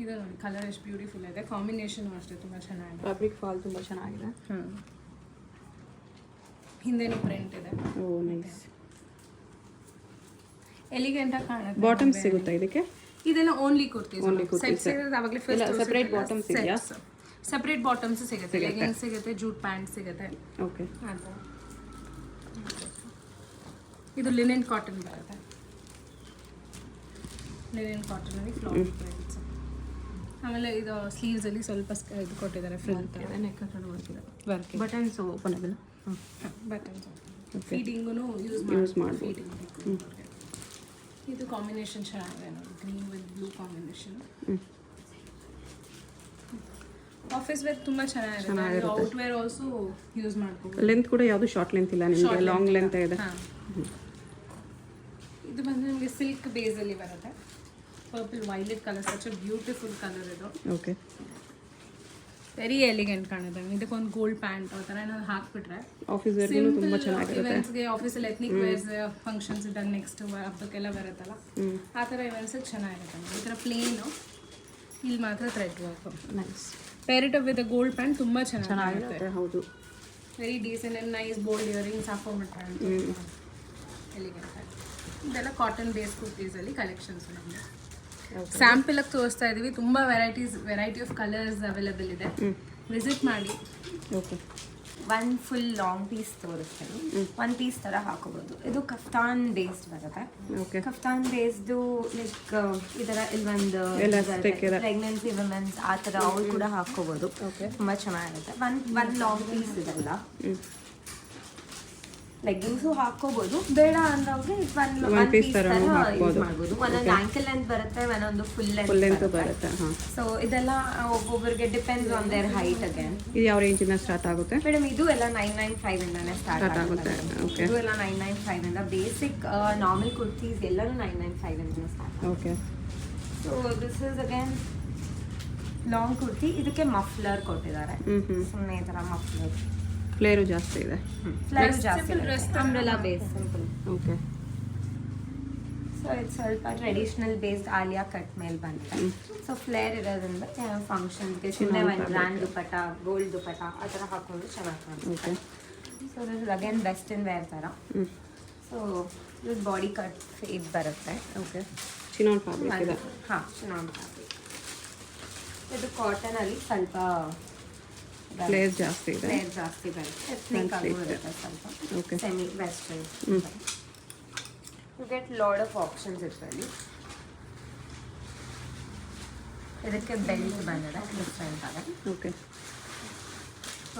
ಇದು ನೋಡಿ ಕಲರ್ ಎಷ್ಟು ಬ್ಯೂಟಿಫುಲ್ ಇದೆ. ಕಾಂಬಿನೇಷನ್ ಅಷ್ಟೇ ತುಂಬ ಚೆನ್ನಾಗಿದೆ. ಫ್ಯಾಬ್ರಿಕ್ ಫಾಲ್ ತುಂಬ ಚೆನ್ನಾಗಿದೆ. ಹಿಂದೆನೂ ಪ್ರಿಂಟ್ ಇದೆ. ಓ ನೈಸ್. ಎಲಿಗೆಂಟ್ ಆಗಿ ಕಾಣುತ್ತೆ. ಬಾಟಮ್ ಸಿಗುತ್ತೆ ಇದಕ್ಕೆ? ಇದೆಲ್ಲ ಓನ್ಲಿ ಕುರ್ತೀಸ್. ಸೆಟ್ಸ್ ಅವಾಗಲೇ ಸೆಪರೇಟ್ ಬಾಟಮ್ಸ್ ಇದೆಯಾ? ಸೆಪರೇಟ್ ಬಾಟಮ್ಸ್ ಸಿಗುತ್ತೆ, ಲೆಗಿಂಗ್ಸ್ ಸಿಗುತ್ತೆ, ಜೂಟ್ ಪ್ಯಾಂಟ್ ಸಿಗುತ್ತೆ. ಓಕೆ. ಅಂತ ಇದು ಲಿನೆನ್ ಕಾಟನ್ ಬರುತ್ತೆ. ಲಿನೆನ್ ಕಾಟನಲ್ಲಿ ಫ್ಲವರ್ ಪ್ರಿಂಟ್ಸ್. ಆಮೇಲೆ ಇದು ಸ್ಲೀವ್ಸ್ ಅಲ್ಲಿ ಸ್ವಲ್ಪ ಇದು ಕೊಟ್ಟಿದ್ದಾರೆ, ಫ್ರಿಲ್ ತರ ನೆಕ್ ಹತ್ರ work. Buttons openable. Buttons feeding use ಮಾಡ್ಬೋದು. ಇದು ಕಾಂಬಿನೇಷನ್ ಚೆನ್ನಾಗಿದೆ ನೋಡಿ, green with blue combination. Office wear ತುಂಬ ಚೆನ್ನಾಗಿದೆ. ಔಟ್ ವೇರ್ ಆಲ್ಸೋ ಯೂಸ್ ಮಾಡ್ಬೋದು. ಲೆಂತ್ ಕೂಡ ಯಾವುದು ಶಾರ್ಟ್ ಲೆಂತ್ ಇಲ್ಲ ನಿಮಗೆ, ಲಾಂಗ್ ಲೆಂತ್ ಇದೆ. ಇದು ಬಂದು ನಿಮಗೆ ಸಿಲ್ಕ್ ಬೇಸಲ್ಲಿ ಬರುತ್ತೆ. Purple violet colour, such beautiful colour ಇದು. ಓಕೆ, ವೆರಿ ಎಲಿಗೆಂಟ್ ಕಾಣುತ್ತೆ. ಇದಕ್ಕೊಂದು ಗೋಲ್ಡ್ ಪ್ಯಾಂಟ್ ಆ ಥರ ಏನಾದ್ರು ಹಾಕ್ಬಿಟ್ರೆ ಆಫೀಸ್ ವೇರ್ಗೂ ತುಂಬ ಚೆನ್ನಾಗಿರುತ್ತೆ. ಇವೆಂಟ್ಸ್ಗೆ, ಆಫೀಸಲ್ಲಿ ಎತ್ನಿಕ್ ವೇರ್ಸ್ ಫಂಕ್ಷನ್ಸ್ ಇದ್ದಾಗ ನೆಕ್ಸ್ಟ್ ಹಬ್ಬಕ್ಕೆಲ್ಲ ಬರುತ್ತಲ್ಲ, ಆ ಥರ ಇವೆಂಟ್ಸಿಗೆ ಚೆನ್ನಾಗಿರುತ್ತೆ. ಈ ಥರ ಪ್ಲೇನು, ಇಲ್ಲಿ ಮಾತ್ರ thread work. Nice. Paired up with gold pant ತುಂಬ ಚೆನ್ನಾಗಿರುತ್ತೆ. ಹೌದು, very decent and nice bold earrings ಹಾಕೊಂಡ್ಬಿಟ್ರೆ ಎಲಿಗೆಂಟ್. ಇದೆಲ್ಲ ಕಾಟನ್ ಬೇಸ್ ಕುರ್ತೀಸಲ್ಲಿ ಕಲೆಕ್ಷನ್ಸ್ ನಮಗೆ ಸ್ಯಾಂಪಲ್ ಆಗಿ ತೋರಿಸ್ತಾ ಇದೀವಿ. ತುಂಬ ವೆರೈಟಿ ಆಫ್ ಕಲರ್ಸ್ ಅವೈಲೇಬಲ್ ಇದೆ, ವಿಸಿಟ್ ಮಾಡಿ. ಓಕೆ, ಒಂದು ಫುಲ್ ಲಾಂಗ್ ಪೀಸ್ ತೋರಿಸ್ತೀನಿ. ಒಂದು ಪೀಸ್ ಥರ ಹಾಕೋಬೋದು. ಇದು ಕಫ್ತಾನ್ ಬೇಸ್ಡ್ ಬರುತ್ತೆ. ಓಕೆ, ಕಫ್ತಾನ್ ಬೇಸ್ಡು ಲೈಕ್ ಇದರ ಇಲ್ಲೊಂದು ಪ್ರೆಗ್ನೆನ್ಸಿ ವುಮೆನ್ಸ್ ಆ ಥರ ಅವ್ರು ಕೂಡ ಹಾಕೋಬೋದು. ತುಂಬ ಚೆನ್ನಾಗಿರುತ್ತೆ. ಒಂದು ಲಾಂಗ್ ಪೀಸ್ ಇದೆಲ್ಲ ಲೆಗ್ಗಿಂಗ್ಸು ಹಾಕೋಬಹುದು. ಬೇಡ ಅಂದ್ರೆ ಒಂದು ಪೀಸ್ ತರ ಯೂಸ್ ಮಾಡ್ಬೋದು. ಒಂದೊಂದು ಆಂಕಲ್ ಲೆಂತ್ ಬರುತ್ತೆ, ಒಂದೊಂದು ಫುಲ್ ಲೆಂತ್ ಬರುತ್ತೆ. ಸೊ ಇದೆಲ್ಲ ಒಬ್ಬೊಬ್ಬರಿಗೆ depends on there height. Again ಇದು ಯಾವ ರೇಂಜಿಂದ ಸ್ಟಾರ್ಟ್ ಆಗುತ್ತೆ ಮೇಡಮ್? ಇದು ಎಲ್ಲ 995 ಇಂದಾನೆ ಸ್ಟಾರ್ಟ್ ಆಗುತ್ತೆ. ಇದು ಎಲ್ಲ 995 ಇಂದ ಬೇಸಿಕ್ ನಾರ್ಮಲ್ ಕುರ್ತೀಸ್ ಎಲ್ಲರೂ 995 ಇಂದ start. Okay, so this is again long kurti. ಇದಕ್ಕೆ ಮಫ್ಲರ್ ಕೊಟ್ಟಿದ್ದಾರೆ. ಸುಮ್ಮನೆ ಈ ಥರ ಮಫ್ಲರ್, ಫ್ಲೇರು ಜಾಸ್ತಿ ಇದೆ. ಫ್ಲೇರ್ ಜಾಸ್ತಿ umbrella base simple. Okay, so ಇದು ಸ್ವಲ್ಪ ಟ್ರೆಡಿಷನಲ್ ಬೇಸ್ಡ್ ಆಲಿಯಾ ಕಟ್ ಮೇಲೆ ಬಂದಿದೆ. ಸೊ ಫ್ಲೇರ್ ಇರೋದ್ರಿಂದ ಫಂಕ್ಷನ್ಗೆ ಸುಮ್ಮನೆ ಒಂದು ಗ್ರ್ಯಾಂಡ್ ದುಪಟ್ಟ, ಗೋಲ್ಡ್ ದುಪಟ್ಟ ಆ ಥರ ಹಾಕೊಂಡು ಚೆನ್ನಾಗಿ ಕಾಣಿಸುತ್ತೆ. So this again western wear ಥರ. ಸೊ ಇದು ಬಾಡಿ ಕಟ್ ಇದು ಬರುತ್ತೆ. ಓಕೆ, ಚಿನಾನ್ ಫ್ಯಾಬ್ರಿಕ್ ಇದೆ. ಹಾಂ, ಚಿನಾನ್ ಫ್ಯಾಬ್ರಿಕ್. ಇದು ಕಾಟನಲ್ಲಿ ಸ್ವಲ್ಪ ಫ್ಲೇರ್ ಜಾಸ್ತಿ ಇದೆ. ಫ್ಲೇರ್ ಜಾಸ್ತಿ ಬರುತ್ತೆ. ಎತ್ನಿಕ್ ಆಗೂ ಇರುತ್ತೆ ಸ್ವಲ್ಪ. Okay, semi western. You get lot of options ಇದರಲ್ಲಿ. ಇದಕ್ಕೆ ಬೆಲ್ಟ್ ಬಂದಿದೆ ಡಿಫ್ರೆಂಟ್ ಆಗಿ. ಓಕೆ,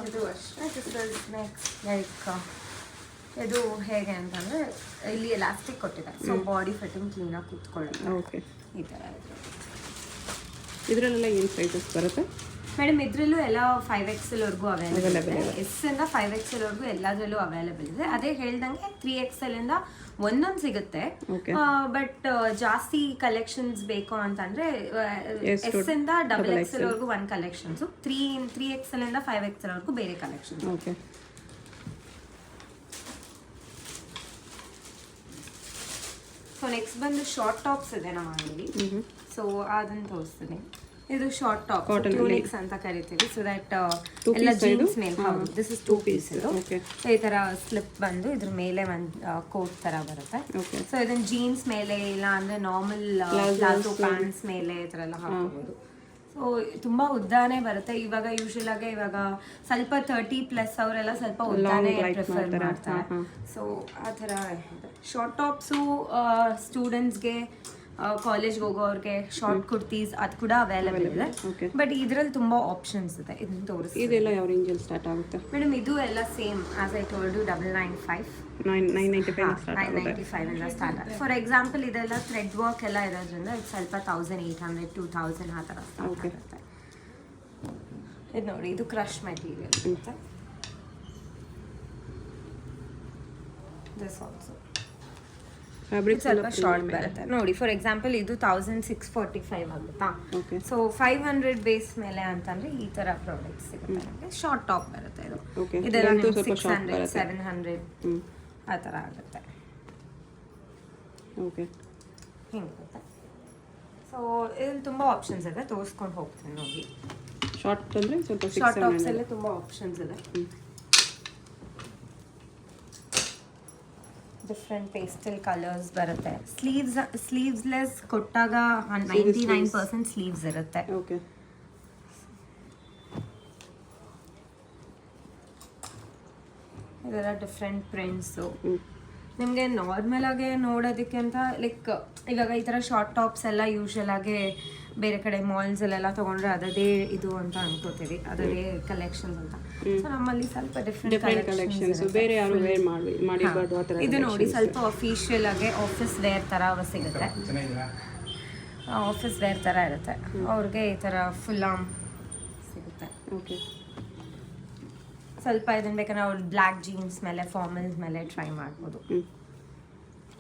ಇದು ಅಷ್ಟೇ. ನೆಕ್ಸ್ಟ್ ಲೈಕ್ ಇದು ಹೇಗೆ ಅಂತಂದರೆ ಇಲ್ಲಿ ಎಲಾಸ್ಟಿಕ್ ಕೊಟ್ಟಿದೆ. ಸೊ ಬಾಡಿ ಫಿಟ್ಟಿಂಗ್ ಕ್ಲೀನಾಗಿ ಕೂತ್ಕೊಳ್ಳುತ್ತೆ. ಓಕೆ, ಈ ಥರ ಇದೆ. ಇದರಲ್ಲೆಲ್ಲ ಏನು ಸೈಜಸ್ ಬರುತ್ತೆ ಮೇಡಮ್? ಇದರಲ್ಲೂ ಎಲ್ಲ 5XL ವರೆಗೂ ಅವೈಲೇಬಲ್ ಇದೆ. ಎಸ್ಸಿಂದ 5XL ವರೆಗೂ ಎಲ್ಲದರಲ್ಲೂ ಅವೈಲೇಬಲ್ ಇದೆ. ಅದೇ ಹೇಳ್ದಂಗೆ 3XL ಇಂದ ಒಂದೊಂದು ಸಿಗುತ್ತೆ. ಬಟ್ ಜಾಸ್ತಿ ಕಲೆಕ್ಷನ್ಸ್ ಬೇಕು ಅಂತಂದ್ರೆ ಎಸ್ಸಿಂದ XXL ವರೆಗೂ ಒಂದು ಕಲೆಕ್ಷನ್ಸು, 3XL ಇಂದ 5XL ವರೆಗೂ ಬೇರೆ ಕಲೆಕ್ಷನ್ಸ್. ಓಕೆ, ಸೊ ನೆಕ್ಸ್ಟ್ ಬಂದು ಶಾರ್ಟ್ ಟಾಪ್ಸ್ ಇದೆ ನಮ್ಮ ಅಂಗಡಿ. ಸೊ ಅದನ್ನು ತೋರಿಸ್ತೀನಿ. ಇದು ಶಾರ್ಟ್ ಟಾಪ್ ಟ್ಯೂನಿಕ್ಸ್ ಅಂತ ಕರಿತೀವಿ. ಸೊ ದಟ್ ಎಲ್ಲ ಜೀನ್ಸ್ ಮೇಲೆ. ಹೌದು, ದಿಸ್ ಇಸ್ 2 ಪೀಸ್. ಇದು ಈ ತರ ಸ್ಲಿಪ್ ಬಂದು ಇದ್ರ ಮೇಲೆ ಒಂದು ಕೋಟ್ ತರ ಬರುತ್ತೆ. ಸೊ ಇದನ್ನ ಜೀನ್ಸ್ ಮೇಲೆ ಇಲ್ಲ ಅಂದ್ರೆ ನಾರ್ಮಲ್ ಪ್ಲಾಜೋ ಪ್ಯಾಂಟ್ಸ್ ಮೇಲೆ ಈ ತರ ಎಲ್ಲ ಹಾಕೋಬಹುದು. ಸೊ ತುಂಬಾ ಉದ್ದಾನೆ ಬರುತ್ತೆ. ಇವಾಗ ಯೂಶುವಲ್ ಆಗಿ ಇವಾಗ ಸ್ವಲ್ಪ 30+ ಅವರೆಲ್ಲ ಸ್ವಲ್ಪ ಉದ್ದಾನೆ ಪ್ರಿಫರ್ ಮಾಡ್ತಾರೆ. ಸೊ ಆ ಥರ ಶಾರ್ಟ್ ಟಾಪ್ಸು ಸ್ಟೂಡೆಂಟ್ಸ್ಗೆ, ಕಾಲೇಜ್ಗೆ ಹೋಗೋರಿಗೆ ಶಾರ್ಟ್ ಕುರ್ತೀಸ್ ಅದು ಕೂಡ ಅವೈಲೇಬಲ್ ಇದೆ. ಬಟ್ ಇದರಲ್ಲಿ ತುಂಬಾ ಆಪ್ಷನ್ಸ್ ಇದೆ. ಇದನ್ನ ತೋರಿಸಿ. ಇದೆಲ್ಲ ಯಾವ ರೇಂಜಲ್ಲಿ ಸ್ಟಾರ್ಟ್ ಆಗುತ್ತೆ ಮೇಡಮ್? ಇದು ಎಲ್ಲ same as I told you 995 995 ಇಂದ ಸ್ಟಾರ್ಟ್ ಆಗುತ್ತೆ. ಫಾರ್ ಎಕ್ಸಾಂಪಲ್ ಇದೆಲ್ಲ ಥ್ರೆಡ್ ವರ್ಕ್ ಎಲ್ಲ ಇರೋದ್ರಿಂದ ಇದು ಸ್ವಲ್ಪ 1800 2000 ಆ ಥರ ಸ್ಟಾರ್ಟ್ ಆಗುತ್ತೆ. ಇದು ನೋಡಿ, ಇದು ಕ್ರಶ್ ಮೆಟೀರಿಯಲ್ ಇರುತ್ತೆ. ದಿಸ್ ಆಲ್ಸೋ ಫ್ಯಾಬ್ರಿಕ್ ಸ್ವಲ್ಪ ಶಾರ್ಟ್ ಬರುತ್ತೆ ನೋಡಿ. ಫಾರ್ ಎಕ್ಸಾಂಪಲ್ ಇದು 1645 ಆಗುತ್ತಾ. ಸೊ 500 ಬೇಸ್ ಮೇಲೆ ಅಂತಂದ್ರೆ ಈ ತರ ಪ್ರಾಡಕ್ಟ್ಸ್ ಸಿಗುತ್ತೆ ನಮಗೆ. ಶಾರ್ಟ್ ಟಾಪ್ ಬರುತ್ತೆ ಇದು. ಇದೆಲ್ಲ 600 700 ಆ ಥರ ಆಗುತ್ತೆ. ಓಕೆ, ಹಿಂಗೆ. ಸೊ ಇಲ್ಲಿ ತುಂಬ ಆಪ್ಷನ್ಸ್ ಇದೆ, ತೋರಿಸ್ಕೊಂಡು ಹೋಗ್ತೀನಿ ನೋಡಿ. ಶಾರ್ಟ್ ಅಂದರೆ ಸ್ವಲ್ಪ ಶಾರ್ಟ್ ಟಾಪ್ಸಲ್ಲೇ ತುಂಬ ಆಪ್ಷನ್ಸ್ ಇದೆ. ಡಿಫ್ರೆಂಟ್ ಪೇಸ್ಟಲ್ ಕಲರ್ಸ್ ಬರುತ್ತೆ. ಸ್ಲೀವ್ಸ್ಲೆಸ್ ಕೊಟ್ಟಾಗ 99% ಸ್ಲೀವ್ಸ್ ಇರುತ್ತೆ. ಓಕೆ, ಇದೆಲ್ಲ ಡಿಫ್ರೆಂಟ್ ಪ್ರಿಂಟ್ಸು. ನಿಮಗೆ ನಾರ್ಮಲ್ ಆಗಿ ನೋಡೋದಕ್ಕೆ ಅಂತ ಲೈಕ್ ಇವಾಗ ಈ ಥರ ಶಾರ್ಟ್ ಟಾಪ್ಸ್ ಎಲ್ಲ ಯೂಶುವಲ್ ಆಗಿ ಬೇರೆ ಕಡೆ ಮಾಲ್ಸಲ್ಲೆಲ್ಲ ತೊಗೊಂಡ್ರೆ ಅದೇ ಇದು ಅಂತ ಅನ್ಕೋತೀವಿ, ಅದೇ ಕಲೆಕ್ಷನ್ಸ್ ಅಂತ. ಸೊ ನಮ್ಮಲ್ಲಿ ಸ್ವಲ್ಪ ಡಿಫ್ರೆಂಟ್ ಕಲೆಕ್ಷನ್ಸ್, ಬೇರೆ ಯಾರು ವೇರ್ ಮಾಡಿರಬಾರ್ದು ಆ ಥರ. ಇದು ನೋಡಿ, ಸ್ವಲ್ಪ ಅಫಿಷಿಯಲ್ ಆಗಿ ಆಫೀಸ್ ವೇರ್ ಥರ ಸಿಗುತ್ತೆ. ಆಫೀಸ್ ವೇರ್ ಥರ ಇರುತ್ತೆ, ಅವ್ರಿಗೆ ಈ ಥರ ಫುಲ್ ಆರ್ಮ್ ಸಿಗುತ್ತೆ. ಓಕೆ, ಸ್ವಲ್ಪ ಇದನ್ನು ಬೇಕಾದ್ರೆ ಅವ್ರು ಬ್ಲ್ಯಾಕ್ ಜೀನ್ಸ್ ಮೇಲೆ ಫಾರ್ಮಲ್ಸ್ ಮೇಲೆ ಟ್ರೈ ಮಾಡ್ಬೋದು.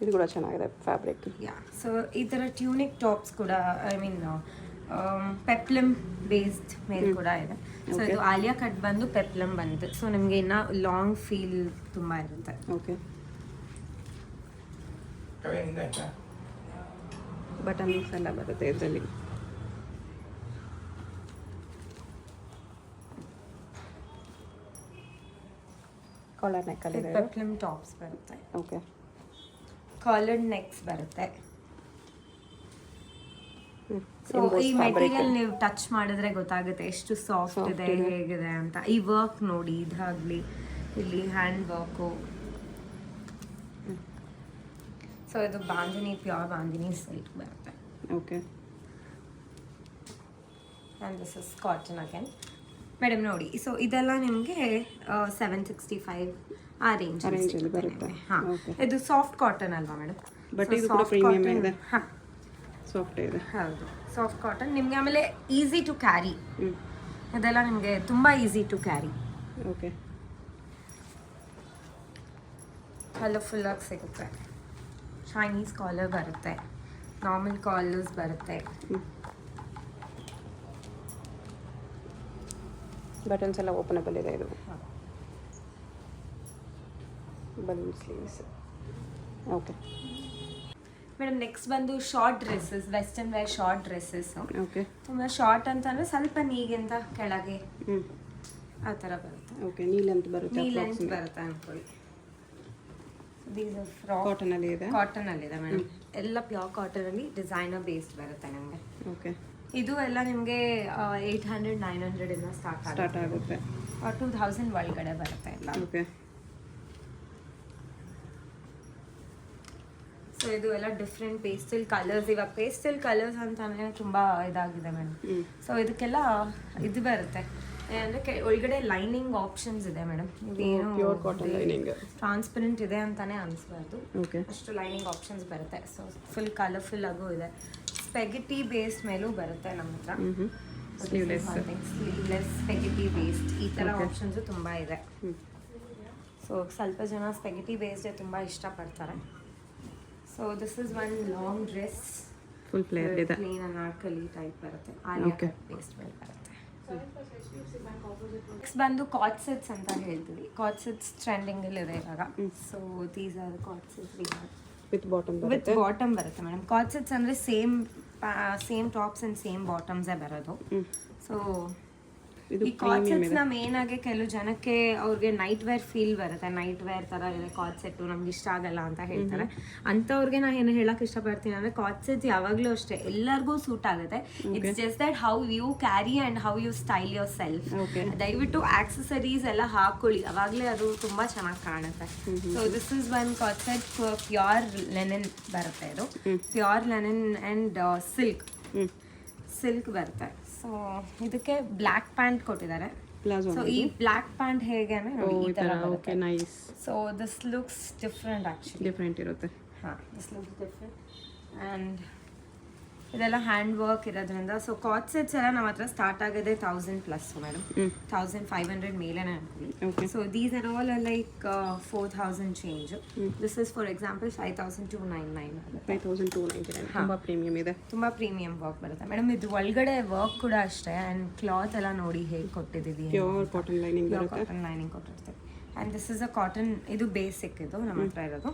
ಇದು ಕೂಡ ಚೆನ್ನಾಗಿದೆ ಫ್ಯಾಬ್ರಿಕ್. ಯಾ, ಸೊ ಈ ಥರ ಟ್ಯೂನಿಕ್ ಟಾಪ್ಸ್ ಕೂಡ ಐ ಮೀನ್ ಪೆಪ್ಲಮ್ ಬೇಸ್ಡ್ ಮೇಲೆ ಕೂಡ ಇದೆ. ಸೊ ಇದು ಆಲಿಯಾ ಕಟ್ ಬಂದು ಪೆಪ್ಲಮ್ ಬಂದಿದೆ. ಸೊ ನಿಮಗೆ ಇನ್ನು ಲಾಂಗ್ ಫೀಲ್ ತುಂಬ ಇರುತ್ತೆ. ಓಕೆ, ಬಟನ್ಸ್ ಎಲ್ಲ ಬರುತ್ತೆ ಇದರಲ್ಲಿ. ಕಾಲರ್ ನೆಕ್ಕಲ್ಲಿ ಪೆಪ್ಲಮ್ ಟಾಪ್ಸ್ ಬರುತ್ತೆ. ಓಕೆ, ಕಾಲರ್ಡ್ ನೆಕ್ಸ್ ಬರುತ್ತೆ. ಸೊ ಈ ಮೆಟೀರಿಯಲ್ ನೀವು ಟಚ್ ಮಾಡಿದ್ರೆ ಗೊತ್ತಾಗುತ್ತೆ ಎಷ್ಟು ಸಾಫ್ಟ್ ಇದೆ, ಹೇಗಿದೆ ಅಂತ. ಈ ವರ್ಕ್ ನೋಡಿ, ಇದಾಗಲಿ ಇಲ್ಲಿ ಹ್ಯಾಂಡ್ ವರ್ಕು. ಸೊ ಇದು ಬಾಂದಿನಿ, ಪ್ಯೂರ್ ಬಾಂದಿನಿ ಸಿಲ್ಕ್ ಬರುತ್ತೆ. Okay, and this is cotton again. Madam ನೋಡಿ, ಸೊ ಇದೆಲ್ಲ ನಿಮಗೆ 765 ಆ ರೇಂಜಲ್ಲಿ ಬರುತ್ತೆ. ಹಾಂ, ಇದು ಸಾಫ್ಟ್ ಕಾಟನ್ ಅಲ್ವಾ ಮೇಡಮ್? ಬಟ್ ಇದು ಕೂಡ ಪ್ರೀಮಿಯಂ ಇದೆ. ಹಾಂ, ಸಾಫ್ಟ್ ಇದೆ. ಹೌದು, ಸಾಫ್ಟ್ ಕಾಟನ್. ನಿಮಗೆ ಆಮೇಲೆ ಈಸಿ ಟು ಕ್ಯಾರಿ. ಇದೆಲ್ಲ ನಿಮಗೆ ತುಂಬ ಈಸಿ ಟು ಕ್ಯಾರಿ. ಓಕೆ, ಕಲರ್ಫುಲ್ಲಾಗಿ ಸಿಗುತ್ತೆ. ಚೈನೀಸ್ ಕಾಲರ್ ಬರುತ್ತೆ, ನಾರ್ಮಲ್ ಕಾಲರ್ಸ್ ಬರುತ್ತೆ. ಬಟನ್ಸ್ ಎಲ್ಲ ಓಪನಬಲ್ ಇದೆ. ಇದು balloon sleeves. Okay madam, next ಬಂದು short dresses, western wear short dresses. Okay, ತುಂಬ ಶಾರ್ಟ್ ಅಂತಂದರೆ ಸ್ವಲ್ಪ ನೀಗಿಂತ ಕೆಳಗೆ ಆ ಥರ ಬರುತ್ತೆ. ಓಕೆ, ನೀ ಲೆಂತ್ ಬರುತ್ತೆ. ನೀ ಲೆಂತ್ ಬರುತ್ತೆ ಅನ್ಕೊಳ್ಳಿ. These are frock. ಕಾಟನಲ್ಲಿ ಇದೆ. ಕಾಟನಲ್ಲಿದೆ ಮೇಡಮ್, ಎಲ್ಲ ಪ್ಯೂರ್ ಕಾಟನಲ್ಲಿ ಡಿಸೈನರ್ ಬೇಸ್ಡ್ ಬರುತ್ತೆ ನಿಮಗೆ. ಓಕೆ, ಇದು ಎಲ್ಲ ನಿಮಗೆ 800-900 ಇಂದ ಸ್ಟಾರ್ಟ್ ಆಗುತ್ತೆ. 2000 ಒಳಗಡೆ ಬರುತ್ತೆ ಎಲ್ಲ. ಓಕೆ, ಸೊ ಇದು ಎಲ್ಲ ಡಿಫ್ರೆಂಟ್ ಪೇಸ್ಟಲ್ ಕಲರ್ಸ್. ಇವಾಗ ಪೇಸ್ಟಲ್ ಕಲರ್ಸ್ ಅಂತಾನೆ ತುಂಬ ಇದಾಗಿದೆ ಮೇಡಮ್. ಸೊ ಇದಕ್ಕೆಲ್ಲ ಇದು ಬರುತ್ತೆ ಅಂದರೆ ಒಳಗಡೆ ಲೈನಿಂಗ್ ಆಪ್ಷನ್ಸ್ ಇದೆ ಮೇಡಮ್. ಇದೇನು ಪ್ಯೂರ್ ಕಾಟನ್ ಲೈನಿಂಗ್, ಟ್ರಾನ್ಸ್ಪರೆಂಟ್ ಇದೆ ಅಂತಾನೆ ಅನಿಸ್ಬಾರ್ದು, ಓಕೆ, ಅಷ್ಟು ಲೈನಿಂಗ್ ಆಪ್ಷನ್ಸ್ ಬರುತ್ತೆ. ಸೊ ಫುಲ್ ಕಲರ್ಫುಲ್ ಆಗು ಇದೆ. ಸ್ಪೆಗೆಟಿ ಬೇಸ್ಡ್ ಮೇಲೂ ಬರುತ್ತೆ ನಮ್ಮ ಹತ್ರ. ಸ್ಲೀವ್ಲೆಸ್ ಸ್ಪೆಗೆಟಿ ಬೇಸ್ಡ್ ಈ ಥರ ಆಪ್ಷನ್ಸು ತುಂಬ ಇದೆ. ಸೊ ಸ್ವಲ್ಪ ಜನ ಸ್ಪೆಗೆಟಿ ಬೇಸ್ಡೇ ತುಂಬ ಇಷ್ಟಪಡ್ತಾರೆ. So this is one long dress, full player ಇದೆ. ಕ್ಲೀನ್ ಅನಾರ್ಕಲಿ ಟೈಪ್ ಬರುತ್ತೆ, ಆಲಿಯಾ ಕಟ್ ಬೇಸ್ಡ್ ಮೇಲೆ ಬರುತ್ತೆ. ನೆಕ್ಸ್ಟ್ ಬಂದು ಕಾಟ್ ಸೆಟ್ಸ್ ಅಂತ ಹೇಳ್ತೀವಿ. ಕಾಟ್ ಸೆಟ್ಸ್ ಟ್ರೆಂಡಿಂಗಲ್ಲಿ ಇದೆ ಇವಾಗ. So these are coord sets with bottom with bottom ಬರುತ್ತೆ ಮೇಡಮ್. ಕಾಟ್ ಸೆಟ್ಸ್ ಅಂದರೆ ಸೇಮ್ ಟಾಪ್ಸ್ ಆ್ಯಂಡ್ ಸೇಮ್ ಬಾಟಮ್ಸೇ ಬರೋದು. ಸೊ ಈ ಕಾಟ್ ಸೆಟ್ಸ್ನ ಮೇನ್ ಆಗಿ ಕೆಲವು ಜನಕ್ಕೆ ಅವ್ರಿಗೆ ನೈಟ್ ವೇರ್ ಫೀಲ್ ಬರುತ್ತೆ. ನೈಟ್ ವೇರ್ ಥರ ಇದೆ ಕಾಟ್ ಸೆಟ್ಟು, ನಮ್ಗೆ ಇಷ್ಟ ಆಗಲ್ಲ ಅಂತ ಹೇಳ್ತಾರೆ. ಅಂಥವ್ರಿಗೆ ನಾನು ಏನು ಹೇಳಕ್ಕೆ ಇಷ್ಟಪಡ್ತೀನಿ ಅಂದರೆ ಕಾಟ್ ಸೆಟ್ಸ್ ಯಾವಾಗಲೂ ಅಷ್ಟೇ ಎಲ್ಲರಿಗೂ ಸೂಟ್ ಆಗುತ್ತೆ. It's just that how you carry and how you style yourself. ದಯವಿಟ್ಟು ಆಕ್ಸೆಸರೀಸ್ ಎಲ್ಲ ಹಾಕೊಳ್ಳಿ, ಅವಾಗಲೇ ಅದು ತುಂಬ ಚೆನ್ನಾಗಿ ಕಾಣುತ್ತೆ. So this is one coord set pure linen ಬರುತ್ತೆ. ಇದು ಪ್ಯೂರ್ ಲೆನಿನ್ ಆ್ಯಂಡ್ ಸಿಲ್ಕ್ ಬರುತ್ತೆ. ಸೊ ಇದಕ್ಕೆ ಬ್ಲ್ಯಾಕ್ ಪ್ಯಾಂಟ್ ಕೊಟ್ಟಿದ್ದಾರೆ. ಸೊ ಈ ಬ್ಲ್ಯಾಕ್ ಪ್ಯಾಂಟ್ ಹೇಗೆ ಅಂದರೆ ಈ ಥರ ಬರುತ್ತೆ. Nice. So this looks different actually. Different ಇರುತ್ತೆ. ಹಾಂ, ದಿಸ್ ಲುಕ್ಸ್ ಡಿಫ್ರೆಂಟ್ ಆ್ಯಂಡ್ ಇದೆಲ್ಲ ಹ್ಯಾಂಡ್ ವರ್ಕ್ ಇರೋದ್ರಿಂದ. ಸೊ ಕಾಟ್ ಸೆಟ್ಸ್ ಎಲ್ಲ ನಮ್ಮ ಹತ್ರ ಸ್ಟಾರ್ಟ್ ಆಗೋದೇ 1000+ ಮೇಡಮ್. 1500 ಮೇಲೇನೆ ಅನ್ಕೊಳ್ಳಿ. So these are all like 4000 change. This is for example 5299. 5299. ತುಂಬ ಪ್ರೀಮಿಯಂ ಇದೆ. ತುಂಬ ಪ್ರೀಮಿಯಂ ವರ್ಕ್ ಬರುತ್ತೆ ಮೇಡಮ್. ಇದು ಒಳಗಡೆ ವರ್ಕ್ ಕೂಡ ಅಷ್ಟೇ. ಆ್ಯಂಡ್ ಕ್ಲಾತ್ ಎಲ್ಲ ನೋಡಿ ಹೇಗೆ ಕೊಟ್ಟಿದ್ದೀವಿ. ಪ್ಯೂರ್ ಕಾಟನ್ ಲೈನಿಂಗ್ ಬರುತ್ತೆ. ಕಾಟನ್ ಲೈನಿಂಗ್ ಕೊಟ್ಟಿರ್ತೀವಿ. And this is a cotton. ಇದು ಬೇಸಿಕ್, ಇದು ನಮ್ಮ ಹತ್ರ ಇರೋದು.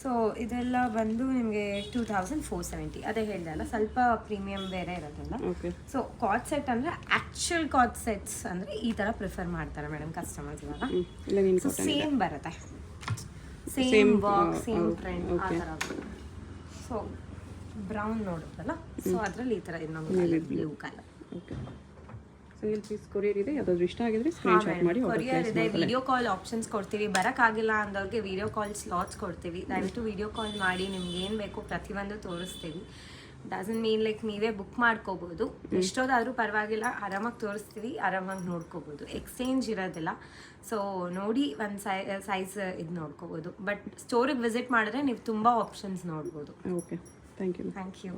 ಸೊ ಇದೆಲ್ಲ ಬಂದು ನಿಮಗೆ 2470. ಅದೇ ಹೇಳಿದೆ ಅಲ್ಲ, ಸ್ವಲ್ಪ ಪ್ರೀಮಿಯಂ ಬೇರೆ ಇರೋದ್ರಿಂದ. ಸೊ ಕಾಟ್ ಸೆಟ್ ಅಂದರೆ ಆ್ಯಕ್ಚುಯಲ್ ಕಾಟ್ ಸೆಟ್ಸ್ ಅಂದರೆ ಈ ಥರ ಪ್ರಿಫರ್ ಮಾಡ್ತಾರೆ ಮೇಡಮ್ ಕಸ್ಟಮರ್ಸ್ ಇವಾಗ. ಸೊ ಸೇಮ್ ಬರುತ್ತೆ, ಸೇಮ್ ವರ್ಕ್, ಸೇಮ್ ಟ್ರೆಂಡ್ ಆ ಥರ. ಸೊ ಬ್ರೌನ್ ನೋಡುತ್ತಲ್ಲ, ಸೊ ಅದರಲ್ಲಿ ಈ ಥರ ಇನ್ನೊಂದು blue colour. Single piece courier ಇದೆ. ಯಾವ್ದಾದ್ರು ಇಷ್ಟ ಆಗಿದ್ರೆ ಸ್ಕ್ರೀನ್ಶಾಟ್ ಮಾಡಿ ಕೊರಿಯರ್ ಇದೆ. ವಿಡಿಯೋ ಕಾಲ್ ಆಪ್ಷನ್ಸ್ ಕೊಡ್ತೀವಿ. ಬರೋಕ್ಕಾಗಿಲ್ಲ ಅಂದವ್ರಿಗೆ ವಿಡಿಯೋ ಕಾಲ್ ಸ್ಲಾಟ್ಸ್ ಕೊಡ್ತೀವಿ. ದಯವಿಟ್ಟು ವಿಡಿಯೋ ಕಾಲ್ ಮಾಡಿ, ನಿಮ್ಗೆ ಏನು ಬೇಕು ಪ್ರತಿಯೊಂದು ತೋರಿಸ್ತೀವಿ. ಡಸನ್ ಮೀನ್ ಲೈಕ್ ನೀವೇ ಬುಕ್ ಮಾಡ್ಕೋಬೋದು. ಎಷ್ಟೋದಾದರೂ ಪರವಾಗಿಲ್ಲ, ಆರಾಮಾಗಿ ತೋರಿಸ್ತೀವಿ, ಆರಾಮಾಗಿ ನೋಡ್ಕೋಬೋದು. ಎಕ್ಸ್ಚೇಂಜ್ ಇರೋದಿಲ್ಲ. ಸೊ ನೋಡಿ ಒಂದು ಸೈಜ್ ಇದು ನೋಡ್ಕೋಬೋದು. ಬಟ್ ಸ್ಟೋರಿಗೆ ವಿಸಿಟ್ ಮಾಡಿದ್ರೆ ನೀವು ತುಂಬ ಆಪ್ಷನ್ಸ್ ನೋಡ್ಬೋದು. Okay, thank you. Thank you.